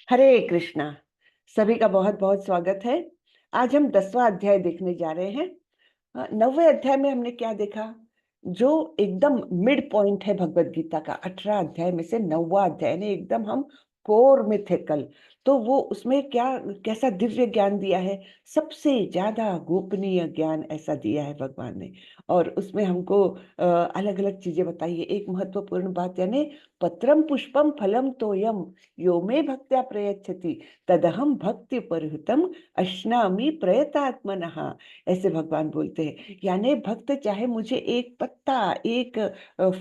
हरे कृष्णा। सभी का बहुत बहुत स्वागत है। आज हम 10वां अध्याय देखने जा रहे हैं। 9वें अध्याय में हमने क्या देखा? जो एकदम मिड पॉइंट है भगवत गीता का, 18 अध्याय में से 9वां अध्याय ने एकदम हम कोर में थे कल। तो वो उसमें क्या कैसा दिव्य ज्ञान दिया है, सबसे ज्यादा गोपनीय ज्ञान ऐसा दिया है भगवान ने। और उसमें हमको अलग अलग चीजें बताई है। एक महत्वपूर्ण बात, यानी पत्रम पुष्पम फलम तोयम यो मे भक्त्या प्रयच्छति तदहम भक्ति परहुतम अश्नामि प्रयतात्मनः। ऐसे भगवान बोलते हैं, यानी भक्त चाहे मुझे एक पत्ता, एक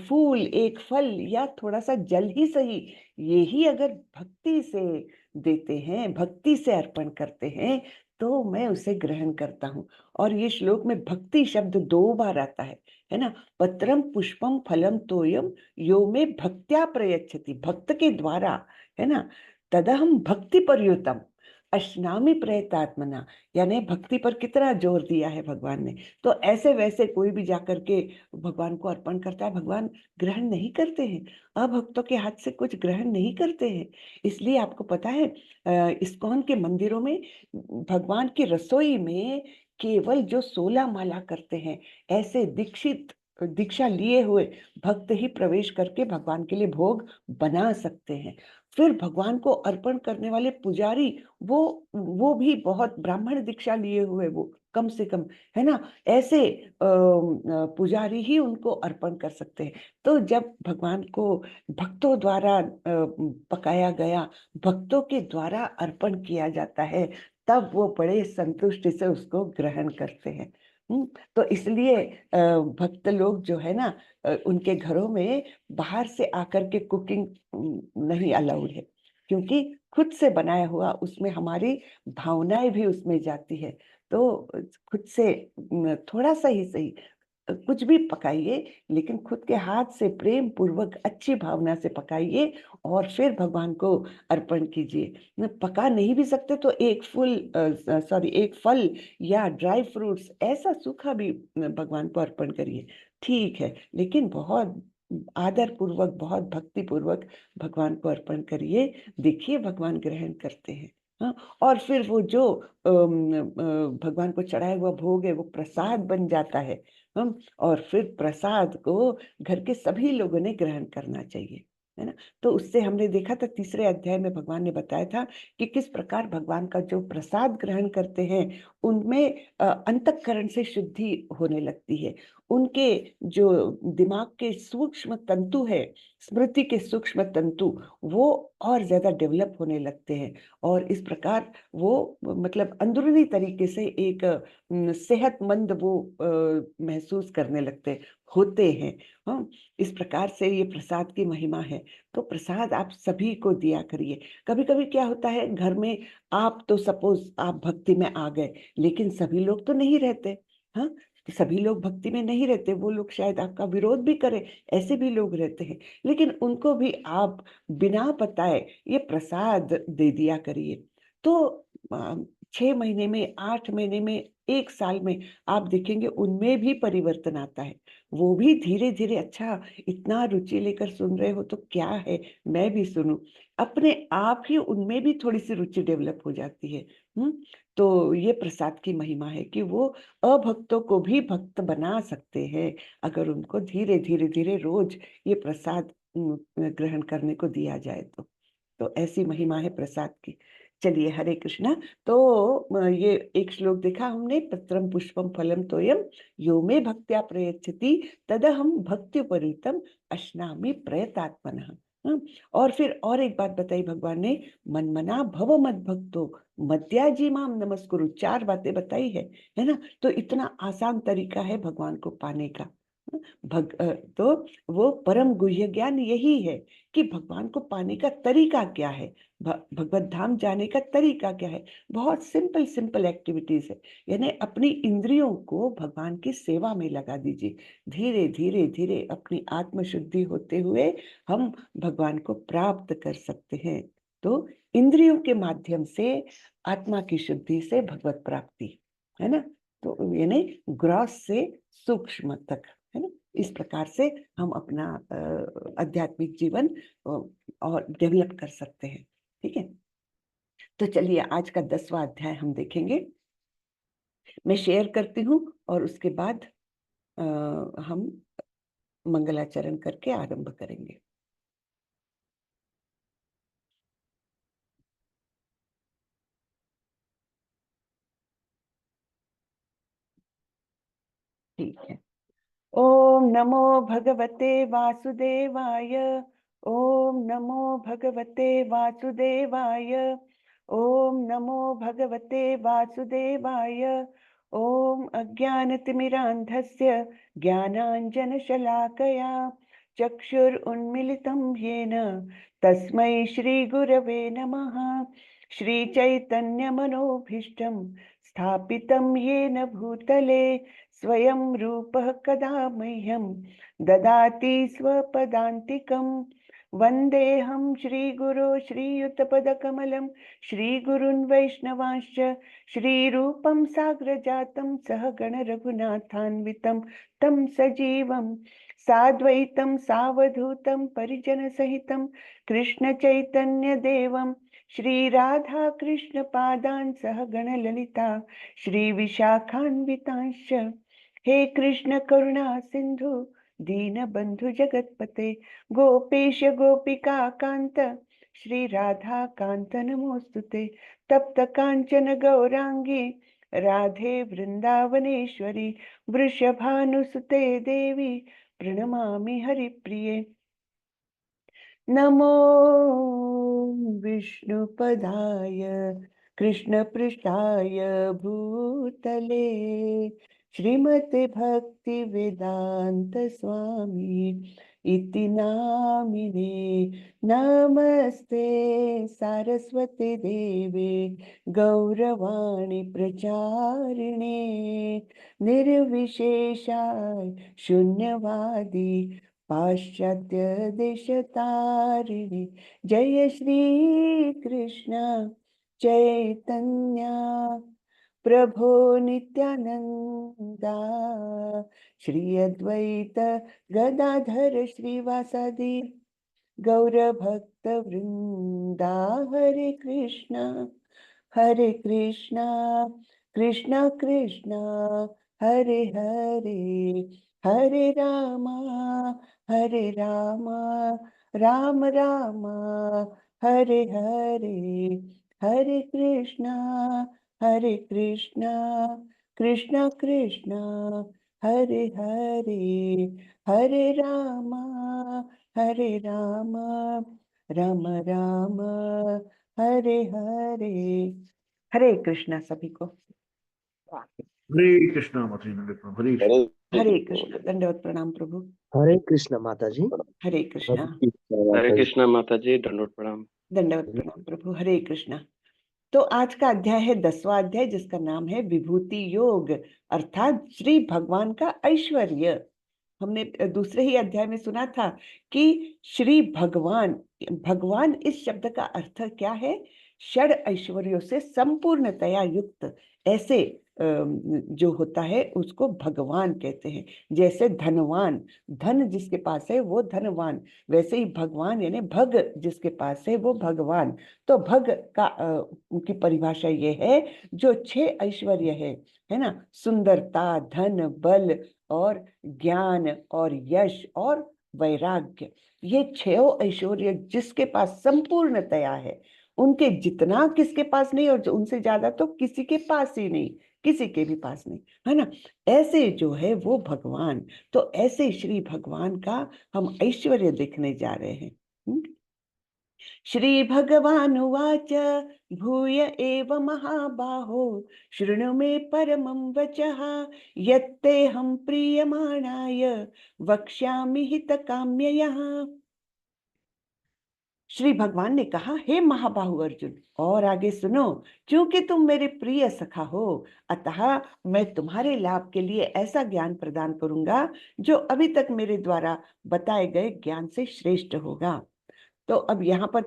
फूल, एक फल या थोड़ा सा जल ही सही, ये ही अगर भक्ति से देते हैं, भक्ति से अर्पण करते हैं, तो मैं उसे ग्रहण करता हूँ। और ये श्लोक में भक्ति शब्द 2 बार आता है ना। पत्रम पुष्पम फलम तोयम यो में भक्त्या प्रयच्छति, भक्त के द्वारा, है ना। तदहम भक्ति परयुतम अश्नामि प्रयतात्मना, यानी भक्ति पर कितना जोर दिया है भगवान ने। तो ऐसे वैसे कोई भी जाकर के भगवान को अर्पण करता है, भगवान ग्रहण नहीं करते हैं। अभक्तों के हाथ से कुछ ग्रहण नहीं करते हैं। इसलिए आपको पता है, इस्कॉन के मंदिरों में भगवान की रसोई में केवल जो 16 माला करते हैं, ऐसे दीक्षित, दीक्षा लिए हुए भक्त ही प्रवेश करके भगवान के लिए भोग बना सकते हैं। फिर भगवान को अर्पण करने वाले पुजारी, वो भी बहुत ब्राह्मण दीक्षा लिए हुए, वो कम से कम, है ना, ऐसे पुजारी ही उनको अर्पण कर सकते हैं। तो जब भगवान को भक्तों द्वारा पकाया गया, भक्तों के द्वारा अर्पण किया जाता है, तब वो बड़े संतुष्टि से उसको ग्रहण करते हैं। तो इसलिए भक्त लोग जो है ना, उनके घरों में बाहर से आकर के कुकिंग नहीं अलाउड है, क्योंकि खुद से बनाया हुआ उसमें हमारी भावनाएं भी उसमें जाती है। तो खुद से थोड़ा सा ही सही, कुछ भी पकाइए, लेकिन खुद के हाथ से प्रेम पूर्वक अच्छी भावना से पकाइए और फिर भगवान को अर्पण कीजिए। पका नहीं भी सकते तो एक फल या ड्राई फ्रूट्स, ऐसा सूखा भी भगवान को अर्पण करिए, ठीक है, लेकिन बहुत आदर पूर्वक, बहुत भक्ति पूर्वक भगवान को अर्पण करिए। देखिए भगवान ग्रहण करते हैं। हाँ, और फिर वो जो भगवान को चढ़ाया हुआ भोग है, वो प्रसाद बन जाता है। और फिर प्रसाद को घर के सभी लोगों ने ग्रहण करना चाहिए, है ना। तो उससे हमने देखा था, तीसरे अध्याय में भगवान ने बताया था कि किस प्रकार भगवान का जो प्रसाद ग्रहण करते हैं, उनमें अंतःकरण से शुद्धि होने लगती है। उनके जो दिमाग के सूक्ष्म तंतु है, स्मृति के सूक्ष्म तंतु, वो और ज्यादा डेवलप होने लगते हैं। और इस प्रकार वो मतलब अंदरूनी तरीके से एक सेहतमंद वो महसूस करने लगते होते हैं। हाँ, इस प्रकार से ये प्रसाद की महिमा है। तो प्रसाद आप सभी को दिया करिए। कभी कभी क्या होता है घर में, आप तो सपोज आप भक्ति में आ गए, लेकिन सभी लोग तो नहीं रहते। हाँ, सभी लोग भक्ति में नहीं रहते, वो लोग शायद आपका विरोध भी करें, ऐसे भी लोग रहते हैं। लेकिन उनको भी आप बिना बताए ये प्रसाद दे दिया करिए। तो 6 महीने में, 8 महीने में, 1 साल में आप देखेंगे उनमें भी परिवर्तन आता है। वो भी धीरे धीरे, अच्छा इतना रुचि लेकर सुन रहे हो तो क्या है, मैं भी सुनूं, अपने आप ही उनमें भी थोड़ी सी रुचि डेवलप हो जाती है। हम्म। तो ये प्रसाद की महिमा है कि वो अभक्तों को भी भक्त बना सकते हैं, अगर उनको धीरे धीरे धीरे रोज ये प्रसाद ग्रहण करने को दिया जाए तो ऐसी महिमा है प्रसाद की। चलिए, हरे कृष्णा। तो ये एक श्लोक देखा हमने, पत्रम पुष्पम फलम तोयम यो मे भक्त्या प्रयच्छति तदहम भक्त्युपरीतम अश्नामि प्रयतात्मनः। और फिर और एक बात बताई भगवान ने, मनमना भव मद भक्तो मद्याजी माम नमस्कुरु, 4 बातें बताई है ना। तो इतना आसान तरीका है भगवान को पाने का। तो वो परम गुह्य ज्ञान यही है कि भगवान को पाने का तरीका क्या है, भगवत धाम जाने का तरीका क्या है। बहुत सिंपल सिंपल एक्टिविटीज है, यानी अपनी इंद्रियों को भगवान की सेवा में लगा दीजिए। धीरे धीरे धीरे अपनी आत्म शुद्धि होते हुए हम भगवान को प्राप्त कर सकते हैं। तो इंद्रियों के माध्यम से आत्मा की शुद्धि से भगवत प्राप्ति, है ना। तो यानी ग्रॉस से सूक्ष्म तक, है ना। इस प्रकार से हम अपना आध्यात्मिक जीवन और डेवलप कर सकते हैं। ठीक है। तो चलिए आज का 10वां अध्याय हम देखेंगे। मैं शेयर करती हूँ और उसके बाद हम मंगलाचरण करके आरंभ करेंगे। ठीक है। ओम नमो भगवते वासुदेवाय। ओम नमो भगवते वासुदेवाय। ओम नमो भगवते वासुदेवाय। ओम अज्ञानतिमिरान्धस्य ज्ञानाञ्जनशलाकया चक्षुरुन्मिलितं येन तस्मै श्रीगुरवे नमः। श्रीचैतन्यमनोभीष्टं स्थापितं येन भूतले स्वयं रूपः कदा मह्यं ददाति स्वपदान्तिकं। वन्देऽहं श्रीगुरो श्रीयुतपदकमलं श्रीगुरुन् वैष्णवांश्च श्रीरूपं साग्रजातं सहगण रघुनाथान्वितं तं सजीवं साद्वैतं सावधूतं परिजनसहितं कृष्णचैतन्यदेवं श्रीराधा कृष्णपादान् सहगण ललिता श्रीविशाखान्वितांश्च। हे कृष्ण करुणा सिंधु दीनबंधु जगतपते गोपेश गोपिका कांत श्री राधा कांत नमोस्तुते। तप्त कांचन गौरांगी राधे वृंदावनेश्वरी वृषभानुसुते देवी प्रणमामि हरिप्रिये। नमो विष्णुपदाय कृष्णपृष्ठाय भूतले श्रीमते भक्ति वेदांत स्वामी इति नामिने। नमस्ते सारस्वते देवे गौरवाणी प्रचारिणे निर्विशेषाय शून्यवादी पाश्चात्य देशतारिणि। जय श्री कृष्ण चैतन्य प्रभो नित्यानंदा श्री अद्वैत गदाधर श्रीवासादि गौरभक्त वृंदा। हरे कृष्णा कृष्णा कृष्णा हरे हरे हरे रामा राम राम हरे हरे हरे कृष्णा कृष्णा कृष्णा हरे हरे हरे रामा राम राम हरे हरे। हरे कृष्णा सभी को। हरे कृष्णा माता जी, दंडवत प्रणाम। हरे कृष्णा, दंडवत प्रणाम प्रभु। हरे कृष्ण माता जी। हरे कृष्णा। हरे कृष्णा माता जी, दंडवत प्रणाम। दंडवत प्रणाम प्रभु। हरे कृष्णा। तो आज का अध्याय है 10वां अध्याय, जिसका नाम है विभूति योग, अर्थात श्री भगवान का ऐश्वर्य। हमने दूसरे ही अध्याय में सुना था कि श्री भगवान, भगवान इस शब्द का अर्थ क्या है? षड ऐश्वर्यों से संपूर्णतया युक्त, ऐसे जो होता है उसको भगवान कहते हैं। जैसे धनवान, धन जिसके पास है वो धनवान, वैसे ही भगवान यानी भग जिसके पास है वो भगवान। तो भग का की परिभाषा ये है जो 6 ऐश्वर्य है ना, सुंदरता, धन, बल और ज्ञान और यश और वैराग्य, ये 6 ऐश्वर्य जिसके पास संपूर्णतया है, उनके जितना किसके पास नहीं, और उनसे ज्यादा तो किसी के पास ही नहीं, किसी के भी पास नहीं, है ना। ऐसे जो है वो भगवान। तो ऐसे श्री भगवान का हम ऐश्वर्य देखने जा रहे हैं। श्री भगवानुवाच भूय एव महाबाहो शृणु मे परमं वचः यत्तेऽहं प्रीयमाणाय वक्ष्यामि हितकाम्ययः। श्री भगवान ने कहा, हे महाबाहु अर्जुन, और आगे सुनो, क्योंकि तुम मेरे प्रिय सखा हो, अतः मैं तुम्हारे लाभ के लिए ऐसा ज्ञान प्रदान करूंगा जो अभी तक मेरे द्वारा बताए गए ज्ञान से श्रेष्ठ होगा। तो अब यहाँ पर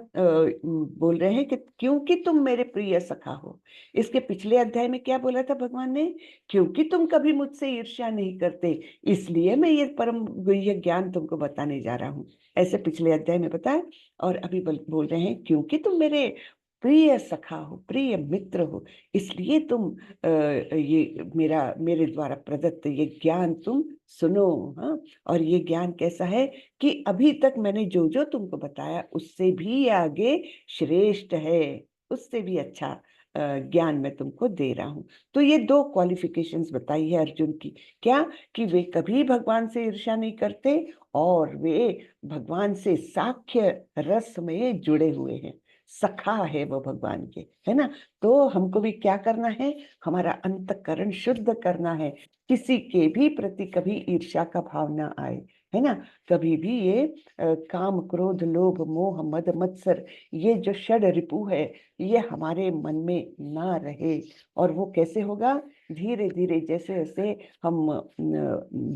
बोल रहे हैं कि क्योंकि तुम मेरे प्रिय सखा हो। इसके पिछले अध्याय में क्या बोला था भगवान ने? क्योंकि तुम कभी मुझसे ईर्ष्या नहीं करते, इसलिए मैं ये परम गुह्य ज्ञान तुमको बताने जा रहा हूँ, ऐसे पिछले अध्याय में बताया। और अभी बोल रहे हैं क्योंकि तुम मेरे प्रिय सखा हो, प्रिय मित्र हो, इसलिए तुम ये मेरे द्वारा प्रदत्त ये ज्ञान तुम सुनो। हाँ, और ये ज्ञान कैसा है कि अभी तक मैंने जो जो तुमको बताया उससे भी आगे श्रेष्ठ है, उससे भी अच्छा ज्ञान मैं तुमको दे रहा हूँ। तो ये दो क्वालिफिकेशंस बताई है अर्जुन की। क्या? कि वे कभी भगवान से ईर्ष्या नहीं करते और वे भगवान से साख्य रस में जुड़े हुए हैं, सखा है वो भगवान के, है ना। तो हमको भी क्या करना है, हमारा अंतःकरण शुद्ध करना है, किसी के भी प्रति कभी ईर्ष्या का भाव ना आए, है ना। कभी भी ये काम क्रोध लोभ मोह मद मत्सर, ये जो षड रिपु है, ये हमारे मन में ना रहे। और वो कैसे होगा? धीरे धीरे जैसे जैसे हम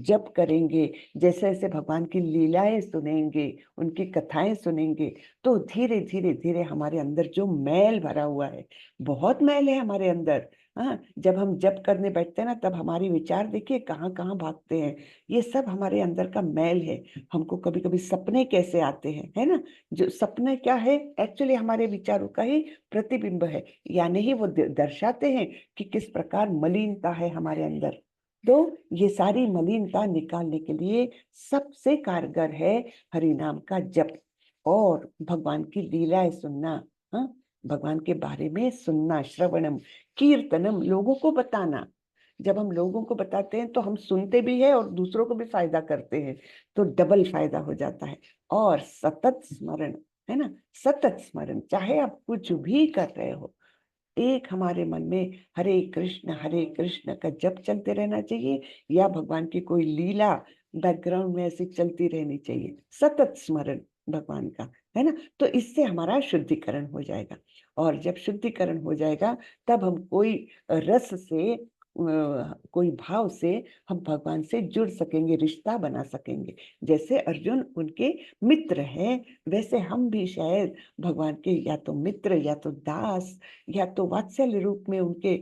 जप करेंगे, जैसे जैसे भगवान की लीलाएं सुनेंगे, उनकी कथाएं सुनेंगे, तो धीरे धीरे धीरे हमारे अंदर जो मैल भरा हुआ है, बहुत मैल है हमारे अंदर। हाँ, जब हम जप करने बैठते हैं ना, तब हमारी विचार देखिए कहाँ कहाँ भागते हैं। ये सब हमारे अंदर का मैल है। हमको कभी कभी सपने कैसे आते हैं, है ना। जो सपने क्या है, एक्चुअली हमारे विचारों का ही प्रतिबिंब है, यानी ही वो दर्शाते हैं कि किस प्रकार मलिनता है हमारे अंदर। तो ये सारी मलिनता निकालने के लिए सबसे कारगर है हरि नाम का जप और भगवान की लीलाएं सुनना। हाँ, भगवान के बारे में सुनना, श्रवणम कीर्तनम, लोगों को बताना। जब हम लोगों को बताते हैं तो हम सुनते भी हैं और दूसरों को भी फायदा करते हैं, तो डबल फायदा हो जाता है। और सतत स्मरण, है ना, सतत स्मरण, चाहे आप कुछ भी कर रहे हो, एक हमारे मन में हरे कृष्ण का जप चलते रहना चाहिए, या भगवान की कोई लीला बैकग्राउंड में ऐसी चलती रहनी चाहिए, सतत स्मरण भगवान का, है ना। तो इससे हमारा शुद्धिकरण हो जाएगा। और जब शुद्धिकरण हो जाएगा, तब हम कोई रस से कोई भाव से हम भगवान से जुड़ सकेंगे, रिश्ता बना सकेंगे। जैसे अर्जुन उनके मित्र हैं, वैसे हम भी शायद भगवान के या तो मित्र, या तो दास, या तो वात्सल्य रूप में उनके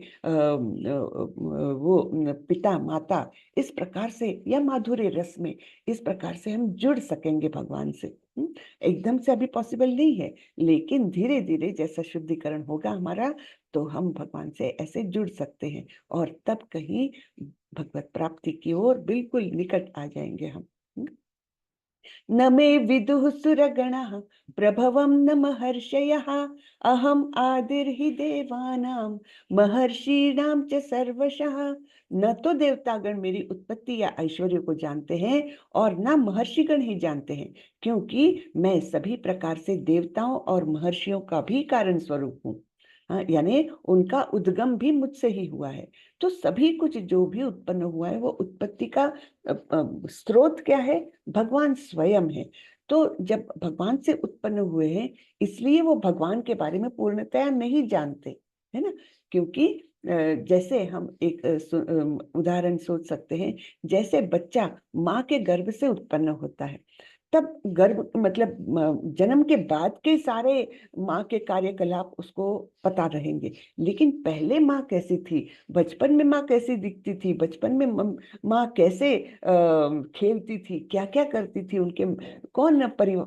वो पिता माता, इस प्रकार से, या माधुर्य रस में, इस प्रकार से हम जुड़ सकेंगे भगवान से। एकदम से अभी पॉसिबल नहीं है, लेकिन धीरे धीरे जैसा शुद्धिकरण होगा हमारा, तो हम भगवान से ऐसे जुड़ सकते हैं, और तब कहीं भगवत प्राप्ति की ओर बिल्कुल निकट आ जाएंगे हम। न मे विदुः सुरगणः प्रभवं न महर्षयः, अहम आदिर्हि देवानां महर्षीणां च सर्वशः। न तो देवतागण मेरी उत्पत्ति या ऐश्वर्य को जानते हैं, और न महर्षिगण ही जानते हैं, क्योंकि मैं सभी प्रकार से देवताओं और महर्षियों का भी कारण स्वरूप हूँ। हाँ, यानी उनका उद्गम भी मुझसे ही हुआ है। तो सभी कुछ जो भी उत्पन्न हुआ है, वो उत्पत्ति का स्रोत क्या है? भगवान स्वयं है। तो जब भगवान से उत्पन्न हुए हैं, इसलिए वो भगवान के बारे में पूर्णतया नहीं जानते, है ना। क्योंकि जैसे हम एक उदाहरण सोच सकते हैं, जैसे बच्चा माँ के गर्भ से उत्पन्न होता है, तब गर्भ मतलब जन्म के बाद के सारे माँ के कार्यकलाप उसको पता रहेंगे, लेकिन पहले माँ कैसी थी, बचपन में माँ कैसी दिखती थी, बचपन में माँ कैसे खेलती थी, क्या क्या करती थी, उनके कौन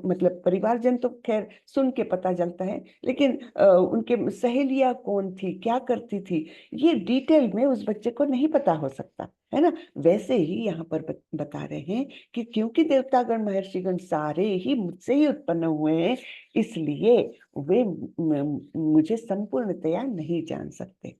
मतलब परिवारजन तो खैर सुन के पता चलता है, लेकिन उनके सहेलियां कौन थी, क्या करती थी, ये डिटेल में उस बच्चे को नहीं पता हो सकता, है ना। वैसे ही यहाँ पर बता रहे हैं कि क्योंकि देवतागण महर्षिगण सारे ही मुझसे ही उत्पन्न हुए हैं, इसलिए वे मुझे संपूर्णतया नहीं जान सकते।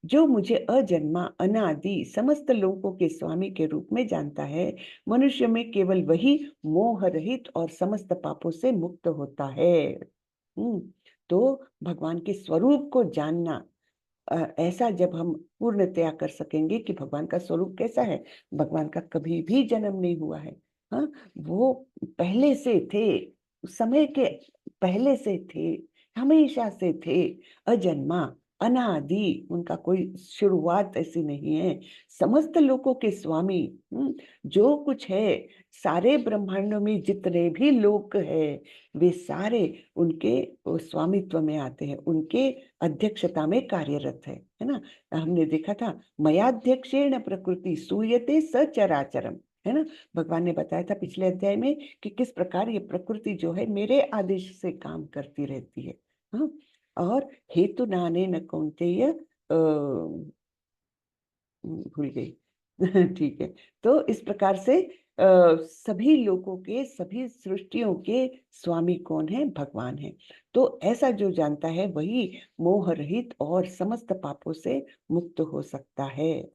जो मुझे अजन्मा अनादि समस्त लोकों के स्वामी के रूप में जानता है, मनुष्य में केवल वही मोह रहित और समस्त पापों से मुक्त होता है। तो भगवान के स्वरूप को जानना, ऐसा जब हम पूर्णतया कर सकेंगे कि भगवान का स्वरूप कैसा है, भगवान का कभी भी जन्म नहीं हुआ है। हाँ, वो पहले से थे, समय के पहले से थे, हमेशा से थे, अजन्मा अनादि, उनका कोई शुरुआत ऐसी नहीं है, समस्त लोकों के स्वामी। जो कुछ है, सारे ब्रह्मांडों में जितने भी लोक है, वे सारे उनके स्वामित्व में आते हैं, उनके अध्यक्षता में कार्यरत है ना। हमने देखा था, मयाध्यक्षेण प्रकृति सूयते सचराचरम, है ना। भगवान ने बताया था पिछले अध्याय में कि किस प्रकार ये प्रकृति जो है मेरे आदेश से काम करती रहती है। हाँ, और हेतु नाने न कौन्तेय भूल गई ठीक है। तो इस प्रकार से सभी लोगों के, सभी सृष्टियों के स्वामी कौन है? भगवान है। तो ऐसा जो जानता है वही मोह रहित और समस्त पापों से मुक्त हो सकता है।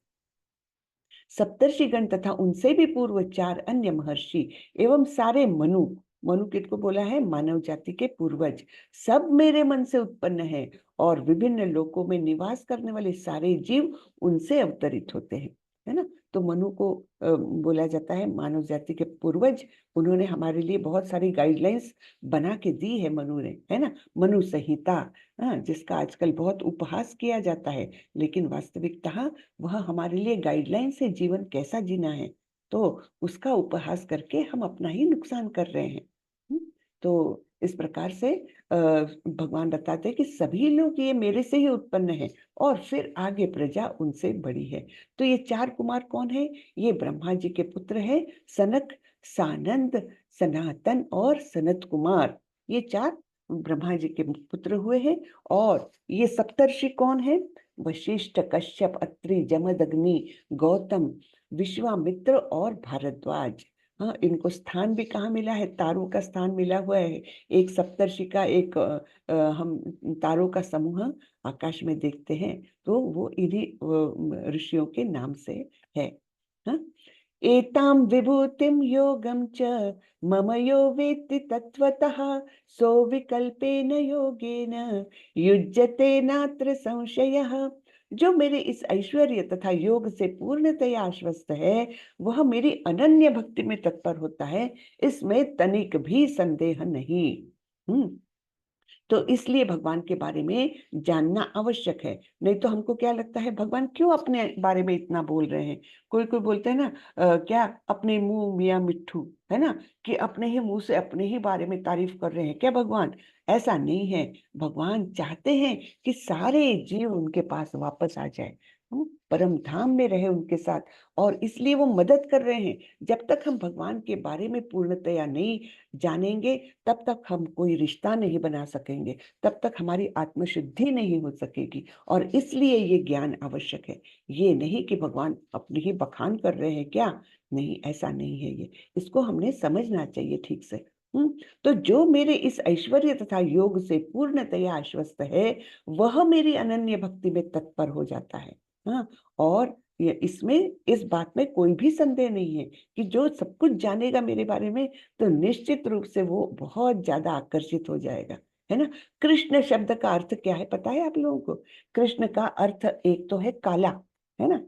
सप्तर्षिगण तथा उनसे भी पूर्व 4 अन्य महर्षि एवं सारे मनु, मनु किसको बोला है? मानव जाति के पूर्वज, सब मेरे मन से उत्पन्न है और विभिन्न लोकों में निवास करने वाले सारे जीव उनसे अवतरित होते हैं, है ना। तो मनु को बोला जाता है मानव जाति के पूर्वज। उन्होंने हमारे लिए बहुत सारी गाइडलाइंस बना के दी है मनु ने, है ना। मनु संहिता, हाँ, जिसका आजकल बहुत उपहास किया जाता है, लेकिन वास्तविकतः वह हमारे लिए गाइडलाइन से जीवन कैसा जीना है, तो उसका उपहास करके हम अपना ही नुकसान कर रहे हैं। तो इस प्रकार से भगवान बताते हैं कि सभी लोग ये मेरे से ही उत्पन्न है और फिर आगे प्रजा उनसे बड़ी है। तो ये 4 कुमार कौन है? ये ब्रह्मा जी के पुत्र है, सनक, सानंद, सनातन और सनत कुमार। ये 4 ब्रह्मा जी के पुत्र हुए हैं। और ये सप्तर्षि कौन है? वशिष्ठ, कश्यप, अत्रि, जमदग्नि, गौतम, विश्वामित्र और भारद्वाज। हाँ, इनको स्थान भी कहाँ मिला है? तारों का स्थान मिला हुआ है। एक सप्तर्षि का एक हम तारों का समूह आकाश में देखते हैं, तो वो इन्हीं ऋषियों के नाम से है। हाँ, एताम विभूतिम योगम च मम यो वेत्ति तत्वतः सो विकल्पेन योगेन युज्यते नात्र संशयः। जो मेरे इस ऐश्वर्य तथा योग से पूर्णतया आश्वस्त है, वह मेरी अनन्य भक्ति में तत्पर होता है, इसमें तनिक भी संदेह नहीं। तो इसलिए भगवान के बारे में जानना आवश्यक है। नहीं तो हमको क्या लगता है, भगवान क्यों अपने बारे में इतना बोल रहे हैं? कोई कोई बोलते हैं ना, क्या अपने मुंह मियाँ मिट्ठू, है ना, कि अपने ही मुंह से अपने ही बारे में तारीफ कर रहे हैं क्या भगवान? ऐसा नहीं है। भगवान चाहते हैं कि सारे जीव उनके पास वापस आ जाए, परम धाम में रहे उनके साथ, और इसलिए वो मदद कर रहे हैं। जब तक हम भगवान के बारे में पूर्णतया नहीं जानेंगे, तब तक हम कोई रिश्ता नहीं बना सकेंगे, तब तक हमारी आत्मशुद्धि नहीं हो सकेगी। और इसलिए ये ज्ञान आवश्यक है। ये नहीं कि भगवान अपनी ही बखान कर रहे हैं क्या, नहीं, ऐसा नहीं है। ये इसको हमने समझना चाहिए ठीक से। तो जो मेरे इस ऐश्वर्य तथा योग से पूर्णतया आश्वस्त है, वह मेरी अनन्य भक्ति में तत्पर हो जाता है। हाँ, और इसमें, इस बात में कोई भी संदेह नहीं है कि जो सब कुछ जानेगा मेरे बारे में, तो निश्चित रूप से वो बहुत ज्यादा आकर्षित हो जाएगा, है ना। कृष्ण शब्द का अर्थ क्या है पता है आप लोगों को? कृष्ण का अर्थ एक तो है काला, है ना,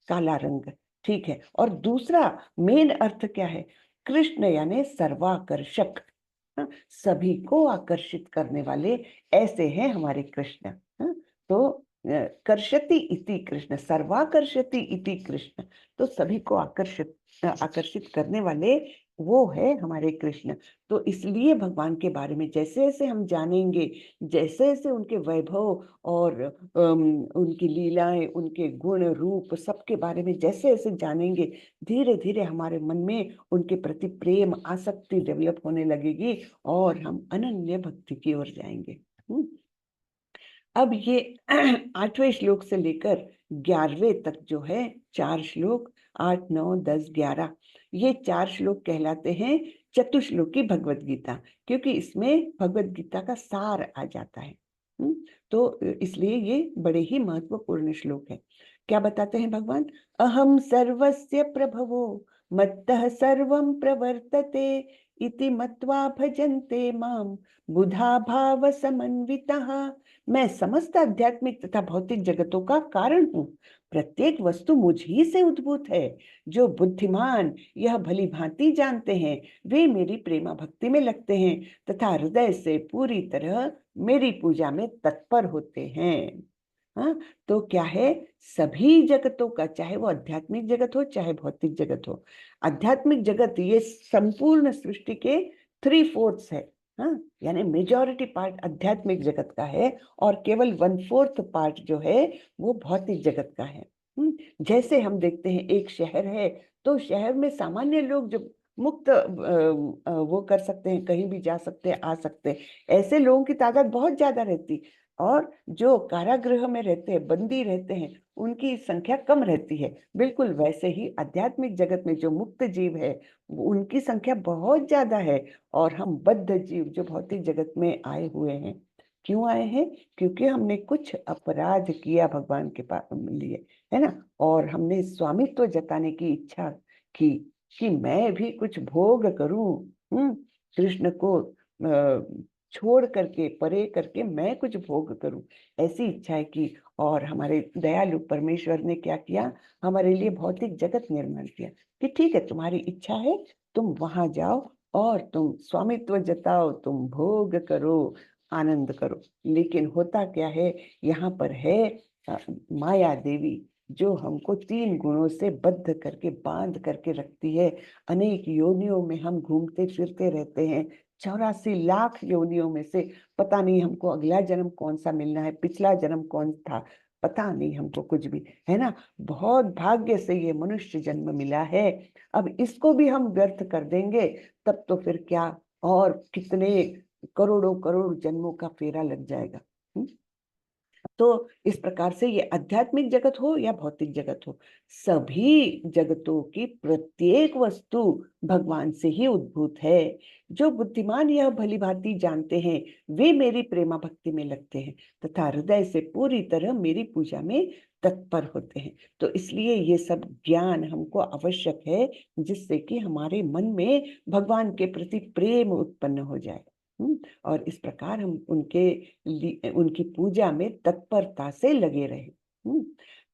काला रंग, ठीक है। और दूसरा मेन अर्थ क्या है? कृष्ण यानी सर्वाकर्षक, हाँ, सभी को आकर्षित करने वाले, ऐसे हैं हमारे कृष्ण। हाँ, तो कर्षति इति कृष्ण, सर्वाकर्षति इति कृष्ण, तो सभी को आकर्षित करने वाले वो है हमारे कृष्ण। तो इसलिए भगवान के बारे में जैसे जैसे हम जानेंगे, जैसे जैसे उनके वैभव और उनकी लीलाएं, उनके गुण रूप, सबके बारे में जैसे जैसे जानेंगे, धीरे धीरे हमारे मन में उनके प्रति प्रेम, आसक्ति डेवलप होने लगेगी और हम अनन्य भक्ति की ओर जाएंगे। अब ये 8वें श्लोक से लेकर 11वें तक जो है 4 श्लोक, 8, 9, 10, 11, ये 4 श्लोक कहलाते हैं चतुश्लोकी भगवत गीता, क्योंकि इसमें भगवत गीता का सार आ जाता है। तो इसलिए ये बड़े ही महत्वपूर्ण श्लोक है। क्या बताते हैं भगवान? अहम सर्वस्य प्रभवो मत्तः सर्वं प्रवर्तते इति मत्वा भजन्ते माम बुधा भाव समन्वितः। मैं समस्त आध्यात्मिक तथा भौतिक जगतों का कारण हूँ। प्रत्येक वस्तु मुझ ही से उद्भूत है। जो बुद्धिमान यह भली भांति जानते हैं, वे मेरी प्रेमा भक्ति में लगते हैं तथा हृदय से पूरी तरह मेरी पूजा में तत्पर होते हैं। हाँ, तो क्या है, सभी जगतों का, चाहे वो आध्यात्मिक जगत हो चाहे भौतिक जगत हो, आध्यात्मिक जगत ये संपूर्ण सृष्टि के 3/4 है। हाँ, यानी मेजॉरिटी पार्ट आध्यात्मिक जगत का है और केवल 1/4 पार्ट जो है वो भौतिक जगत का है। जैसे हम देखते हैं एक शहर है, तो शहर में सामान्य लोग जो मुक्त वो कर सकते हैं, कहीं भी जा सकते हैं, आ सकते हैं। ऐसे लोगों की तादाद बहुत ज्यादा रहती, और जो कारागृह में रहते हैं, बंदी रहते हैं, उनकी संख्या कम रहती है। बिल्कुल वैसे ही आध्यात्मिक जगत में जो मुक्त जीव है उनकी संख्या बहुत ज्यादा है। और हम बद्ध जीव जो भौतिक जगत में आए हुए हैं, क्यों आए हैं? क्योंकि हमने कुछ अपराध किया भगवान के पास लिए, है ना, और हमने स्वामित्व जताने की इच्छा की कि मैं भी कुछ भोग करूं, कृष्ण को छोड़ करके, परे करके मैं कुछ भोग करूं, ऐसी इच्छाएं की। और हमारे दयालु परमेश्वर ने क्या किया? हमारे लिए भौतिक जगत निर्माण किया कि ठीक है, तुम्हारी इच्छा है, तुम वहां जाओ और तुम स्वामित्व जताओ, तुम भोग करो, आनंद करो। लेकिन होता क्या है, यहाँ पर है माया देवी, जो हमको 3 गुणों से बद्ध करके, बांध करके रखती है। अनेक योनियों में हम घूमते फिरते रहते हैं, 84 लाख योनियों में से पता नहीं हमको अगला जन्म कौन सा मिलना है, पिछला जन्म कौन था, पता नहीं हमको कुछ भी, है ना। बहुत भाग्य से ये मनुष्य जन्म मिला है। अब इसको भी हम व्यर्थ कर देंगे तब तो फिर क्या, और कितने करोड़ों करोड़ जन्मों का फेरा लग जाएगा। तो इस प्रकार से ये आध्यात्मिक जगत हो या भौतिक जगत हो, सभी जगतों की प्रत्येक वस्तु भगवान से ही उद्भूत है। जो बुद्धिमान यह भली भांति जानते हैं, वे मेरी प्रेमा भक्ति में लगते हैं तथा हृदय से पूरी तरह मेरी पूजा में तत्पर होते हैं। तो इसलिए ये सब ज्ञान हमको आवश्यक है, जिससे कि हमारे मन में भगवान के प्रति प्रेम उत्पन्न हो जाए। और इस प्रकार हम उनकी पूजा में तत्परता से लगे रहे।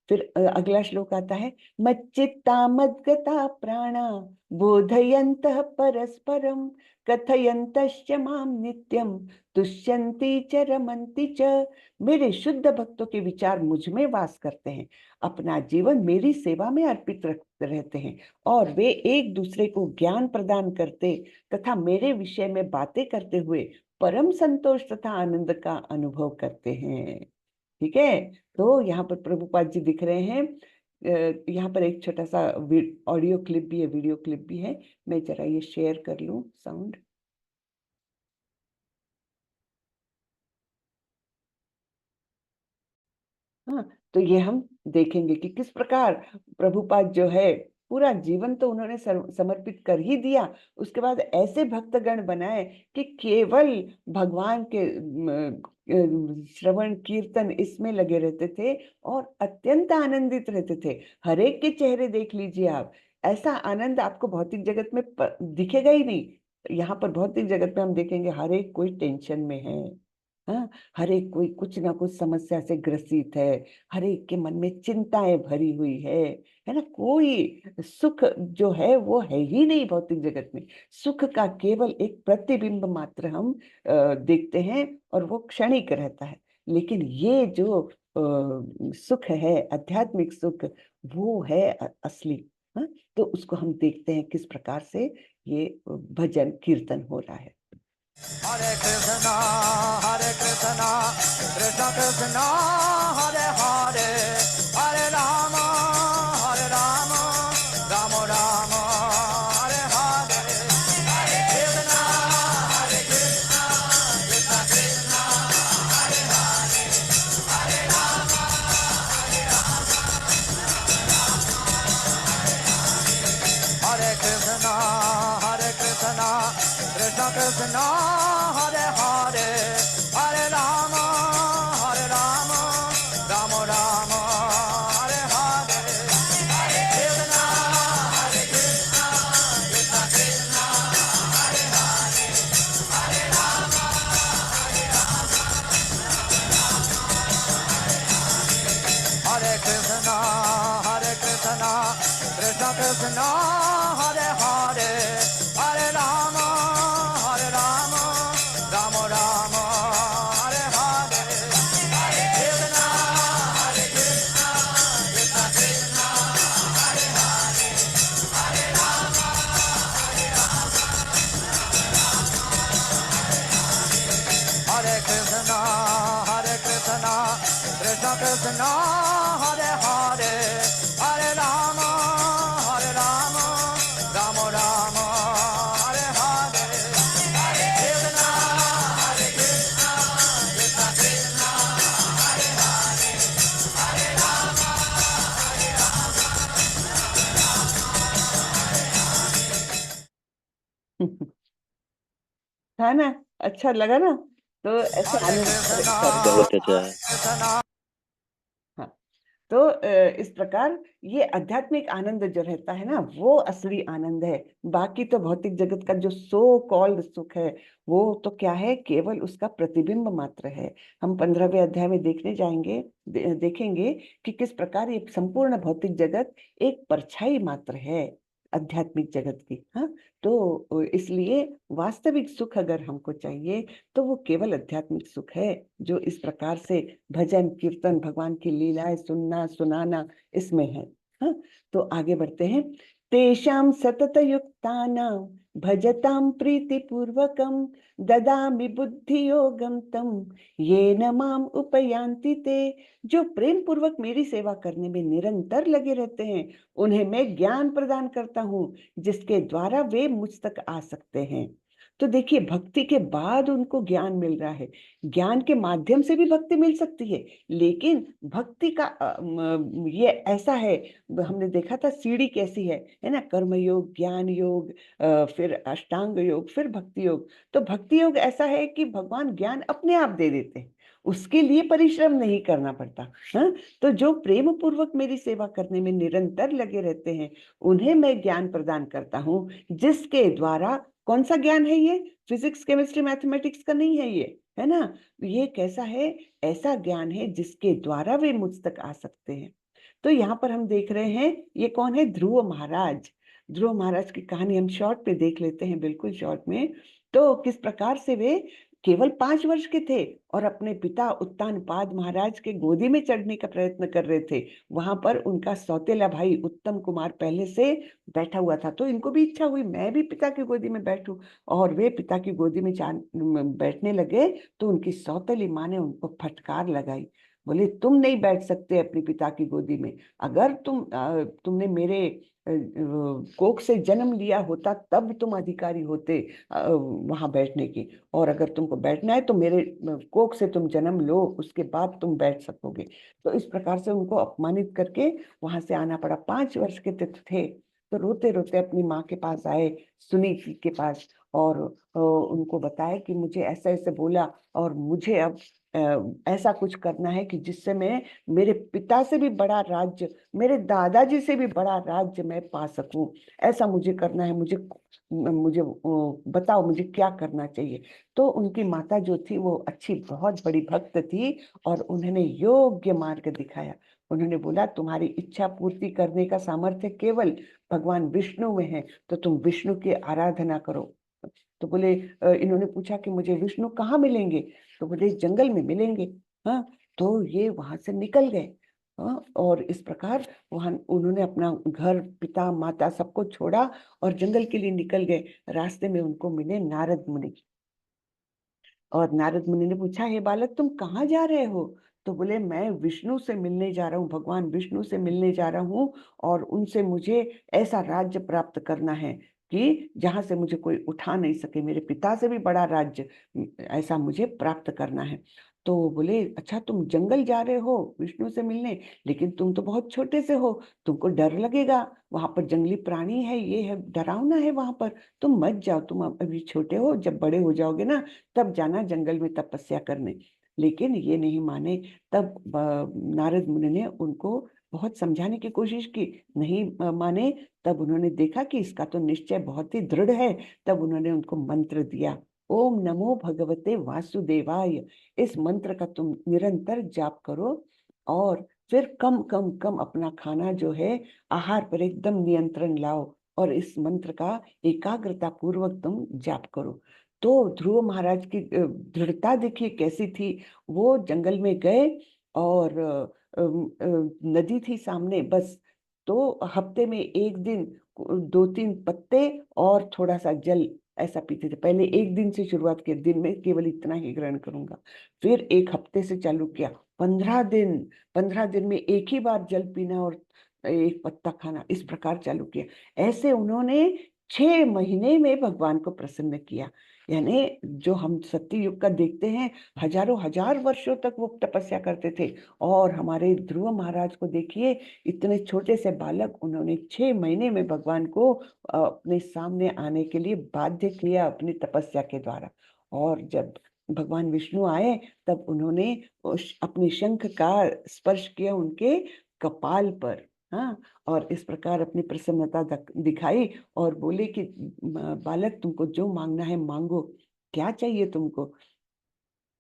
फिर अगला श्लोक आता है, मच्चित्ता मद्गता प्राणा बोधयन्तः परस्परम कथयन्तश्च माम नित्यम तुष्यन्ति च रमन्ति च। मेरे शुद्ध भक्तों के विचार मुझ में वास करते हैं, अपना जीवन मेरी सेवा में अर्पित रहते हैं, और वे एक दूसरे को ज्ञान प्रदान करते तथा मेरे विषय में बातें करते हुए परम संतोष तथा आनंद का अनुभव करते हैं। ठीक है, तो यहाँ पर प्रभुपाद जी दिख रहे हैं। यहाँ पर एक छोटा सा ऑडियो क्लिप भी है, वीडियो क्लिप भी है। मैं जरा ये शेयर कर लूं साउंड। हाँ, तो ये हम देखेंगे कि किस प्रकार प्रभुपाद जो है पूरा जीवन तो उन्होंने समर्पित कर ही दिया, उसके बाद ऐसे भक्तगण बनाए कि केवल भगवान के श्रवण कीर्तन इसमें लगे रहते थे और अत्यंत आनंदित रहते थे। हर एक के चेहरे देख लीजिए आप, ऐसा आनंद आपको भौतिक जगत में दिखेगा ही नहीं। यहाँ पर भौतिक जगत में हम देखेंगे हर एक कोई टेंशन में है, हाँ, हर एक कोई कुछ ना कुछ समस्या से ग्रसित है, हर एक के मन में चिंताएं भरी हुई है ना। कोई सुख जो है वो है ही नहीं भौतिक जगत में। सुख का केवल एक प्रतिबिंब मात्र हम देखते हैं और वो क्षणिक रहता है। लेकिन ये जो सुख है, आध्यात्मिक सुख, वो है असली। हाँ, तो उसको हम देखते हैं किस प्रकार से ये भजन कीर्तन हो रहा है। Hare Krishna, कृष्ण कृष्ण हरे हरे, हरे राम राम राम हरे हरे, हरे कृष्ण कृष्ण कृष्ण हरे हरे, हरे राम हरे कृष्ण कृष्ण कृष्ण हरे हरे, हरे राम राम राम हरे हरे, हरे कृष्ण कृष्ण कृष्ण हरे हरे, हरे राम हरे कृष्ण कृष्ण कृष्ण हरे हरे, हरे राम राम राम हरे हरे, हरे कृष्ण कृष्ण कृष्ण हरे हरे, हरे राम हरे कृष्ण कृष्ण कृष्ण हरे हरे, हरे राम राम राम था ना, अच्छा लगा ना? तो ऐसे Hare आनंद Krishna, बहुत अच्छा है। Krishna, हाँ, तो इस प्रकार ये आध्यात्मिक आनंद जो रहता है ना, वो असली आनंद है। बाकी तो भौतिक जगत का जो सो कॉल्ड सुख है, वो तो क्या है, केवल उसका प्रतिबिंब मात्र है। हम 15वें अध्याय में देखने जाएंगे, देखेंगे कि किस प्रकार ये संपूर्ण भौतिक जगत एक परछाई मात्र है आध्यात्मिक जगत की। हाँ, तो इसलिए वास्तविक सुख अगर हमको चाहिए तो वो केवल आध्यात्मिक सुख है, जो इस प्रकार से भजन कीर्तन भगवान की लीलाएं सुनना सुनाना इसमें है। हाँ, तो आगे बढ़ते हैं। तेषां सतत युक्तानां भजतां प्रीति पूर्वकं ददामि बुद्धि योगम तम येन माम उपयान्ति ते। जो प्रेम पूर्वक मेरी सेवा करने में निरंतर लगे रहते हैं, उन्हें मैं ज्ञान प्रदान करता हूँ, जिसके द्वारा वे मुझ तक आ सकते हैं। तो देखिए, भक्ति के बाद उनको ज्ञान मिल रहा है। ज्ञान के माध्यम से भी भक्ति मिल सकती है, लेकिन भक्ति का ये ऐसा है, हमने देखा था सीढ़ी कैसी है ना, कर्म योग, ज्ञान योग, फिर अष्टांग योग, फिर भक्ति योग। तो भक्ति योग ऐसा है कि भगवान ज्ञान अपने आप दे देते हैं, उसके लिए परिश्रम नहीं करना पड़ता। हाँ, तो जो प्रेम पूर्वक मेरी सेवा करने में निरंतर लगे रहते हैं, उन्हें मैं ज्ञान प्रदान करता हूँ, जिसके द्वारा, कौन सा ज्ञान है ये? फिजिक्स केमिस्ट्री मैथमेटिक्स का नहीं है ये, है ना? ये कैसा है? ऐसा ज्ञान है जिसके द्वारा वे मुझ तक आ सकते हैं। तो यहाँ पर हम देख रहे हैं, ये कौन है? ध्रुव महाराज। ध्रुव महाराज की कहानी हम शॉर्ट पे देख लेते हैं, बिल्कुल शॉर्ट में। तो किस प्रकार से वे केवल 5 वर्ष के थे और अपने पिता उत्तानपाद महाराज के गोदी में चढ़ने का प्रयत्न कर रहे थे। वहां पर उनका सौतेला भाई उत्तम कुमार पहले से बैठा हुआ था, तो इनको भी इच्छा हुई मैं भी पिता की गोदी में बैठूं, और वे पिता की गोदी में बैठने लगे। तो उनकी सौतेली माँ ने उनको फटकार लगाई, बोले तुम नहीं बैठ सकते अपने पिता की गोदी में। अगर तुमने मेरे कोख से जन्म लिया होता तब तुम अधिकारी होते वहां बैठने की, और अगर तुमको बैठना है तो मेरे कोख से तुम जन्म लो, उसके बाद तुम बैठ सकोगे। तो इस प्रकार से उनको अपमानित करके वहां से आना पड़ा। 5 वर्ष के थे, तो रोते रोते अपनी माँ के पास आए, सुनीति के पास, और उनको बताया कि मुझे ऐसा ऐसे बोला, और मुझे अब ऐसा कुछ करना है कि जिससे मैं मेरे पिता से भी बड़ा राज्य, मेरे दादाजी से भी बड़ा राज्य मैं पा सकूं। ऐसा मुझे करना है, मुझे मुझे बताओ मुझे क्या करना चाहिए। तो उनकी माता जो थी वो अच्छी बहुत बड़ी भक्त थी, और उन्होंने योग्य मार्ग दिखाया। उन्होंने बोला तुम्हारी इच्छा पूर्ति करने का सामर्थ्य केवल भगवान विष्णु में है, तो तुम विष्णु की आराधना करो। तो बोले, इन्होंने पूछा कि मुझे विष्णु कहाँ मिलेंगे? तो बोले जंगल में मिलेंगे। हाँ, तो ये वहां से निकल गए। हाँ, और इस प्रकार वहां उन्होंने अपना घर, पिता माता सबको छोड़ा और जंगल के लिए निकल गए। रास्ते में उनको मिले नारद मुनि, और नारद मुनि ने पूछा हे बालक तुम कहाँ जा रहे हो? तो बोले मैं विष्णु से मिलने जा रहा हूँ, भगवान विष्णु से मिलने जा रहा हूँ, और उनसे मुझे ऐसा राज्य प्राप्त करना है कि जहां से मुझे कोई उठा नहीं सके, मेरे पिता से भी बड़ा राज्य ऐसा मुझे प्राप्त करना है। तो बोले अच्छा तुम जंगल जा रहे हो विष्णु से मिलने, लेकिन तुम तो बहुत छोटे से हो, तुमको डर लगेगा, वहां पर जंगली प्राणी है, ये है, डरावना है वहां पर, तुम मत जाओ, तुम अभी छोटे हो, जब बड़े हो जाओगे ना तब जाना जंगल में तपस्या करने। लेकिन ये नहीं माने। तब नारद मुनि ने उनको बहुत समझाने की कोशिश की, नहीं माने। तब उन्होंने देखा कि इसका तो निश्चय बहुत ही दृढ़ है। तब उन्होंने उनको मंत्र दिया, ओम नमो भगवते वासुदेवाय। इस मंत्र का तुम निरंतर जाप करो, और फिर कम कम कम अपना खाना जो है, आहार पर एकदम नियंत्रण लाओ, और इस मंत्र का एकाग्रता पूर्वक तुम जाप करो। तो ध्रुव महाराज की दृढ़ता देखिए कैसी थी। वो जंगल में गए, और नदी थी सामने बस, तो हफ्ते में एक दिन 2-3 पत्ते और थोड़ा सा जल ऐसा पीते थे। पहले एक दिन से शुरुआत की, दिन में केवल इतना ही ग्रहण करूंगा। फिर एक हफ्ते से चालू किया, 15 दिन में एक ही बार जल पीना और एक पत्ता खाना, इस प्रकार चालू किया। ऐसे उन्होंने 6 महीने में भगवान को प्रसन्न किया। यानी जो हम सत्य युग का देखते हैं, हजारों हजार वर्षों तक वो तपस्या करते थे। और हमारे ध्रुव महाराज को देखिए, इतने छोटे से बालक, उन्होंने 6 महीने में भगवान को अपने सामने आने के लिए बाध्य किया अपनी तपस्या के द्वारा। और जब भगवान विष्णु आए तब उन्होंने अपने शंख का स्पर्श किया उनके कपाल पर। हाँ, और इस प्रकार अपनी प्रसन्नता दिखाई और बोले कि बालक, तुमको जो मांगना है मांगो, क्या चाहिए तुमको।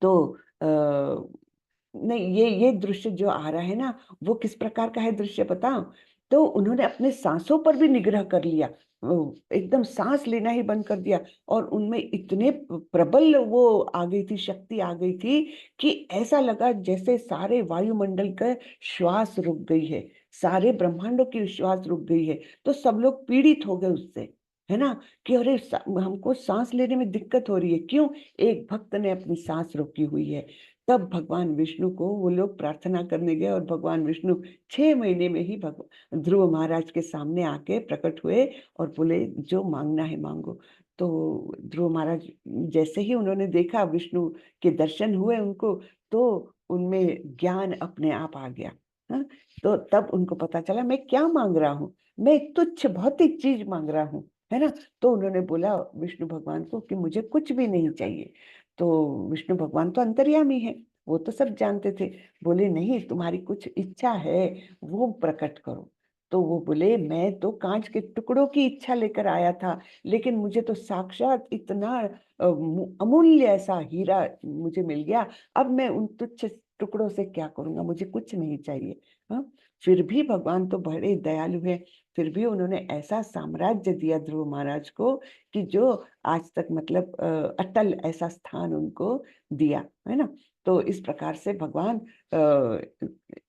तो नहीं, ये दृश्य जो आ रहा है ना, वो किस प्रकार का है दृश्य बताओ। तो उन्होंने अपने सांसों पर भी निग्रह कर लिया, एकदम सांस लेना ही बंद कर दिया। और उनमें इतने प्रबल वो आ गई थी, शक्ति आ गई थी कि ऐसा लगा जैसे सारे वायुमंडल का श्वास रुक गई है, सारे ब्रह्मांडों की श्वास रुक गई है। तो सब लोग पीड़ित हो गए उससे, है ना, कि अरे हमको सांस लेने में दिक्कत हो रही है, क्यों? एक भक्त ने अपनी सांस रोकी हुई है। तब भगवान विष्णु को वो लोग प्रार्थना करने गए और भगवान विष्णु 6 महीने में ही भगवान ध्रुव महाराज के सामने आके प्रकट हुए और बोले जो मांगना है मांगो। तो ध्रुव महाराज जैसे ही उन्होंने देखा, विष्णु के दर्शन हुए उनको, तो उनमें ज्ञान अपने आप आ गया। हाँ, तो तब उनको पता चला मैं क्या मांग रहा हूँ, मैं तुच्छ भौतिक चीज मांग रहा हूँ, है ना। तो उन्होंने बोला विष्णु भगवान को कि मुझे कुछ भी नहीं चाहिए। तो विष्णु भगवान तो अंतर्यामी है, वो तो सब जानते थे। बोले नहीं, तुम्हारी कुछ इच्छा है वो प्रकट करो। तो वो बोले मैं तो कांच के टुकड़ों की इच्छा लेकर आया था, लेकिन मुझे तो साक्षात इतना अमूल्य ऐसा हीरा मुझे मिल गया। अब मैं उन तुच्छ टुकड़ों से क्या करूंगा, मुझे कुछ नहीं चाहिए। हाँ, फिर भी भगवान तो बड़े दयालु है, फिर भी उन्होंने ऐसा साम्राज्य दिया ध्रुव महाराज को कि जो आज तक मतलब अटल ऐसा स्थान उनको दिया, है ना। तो इस प्रकार से भगवान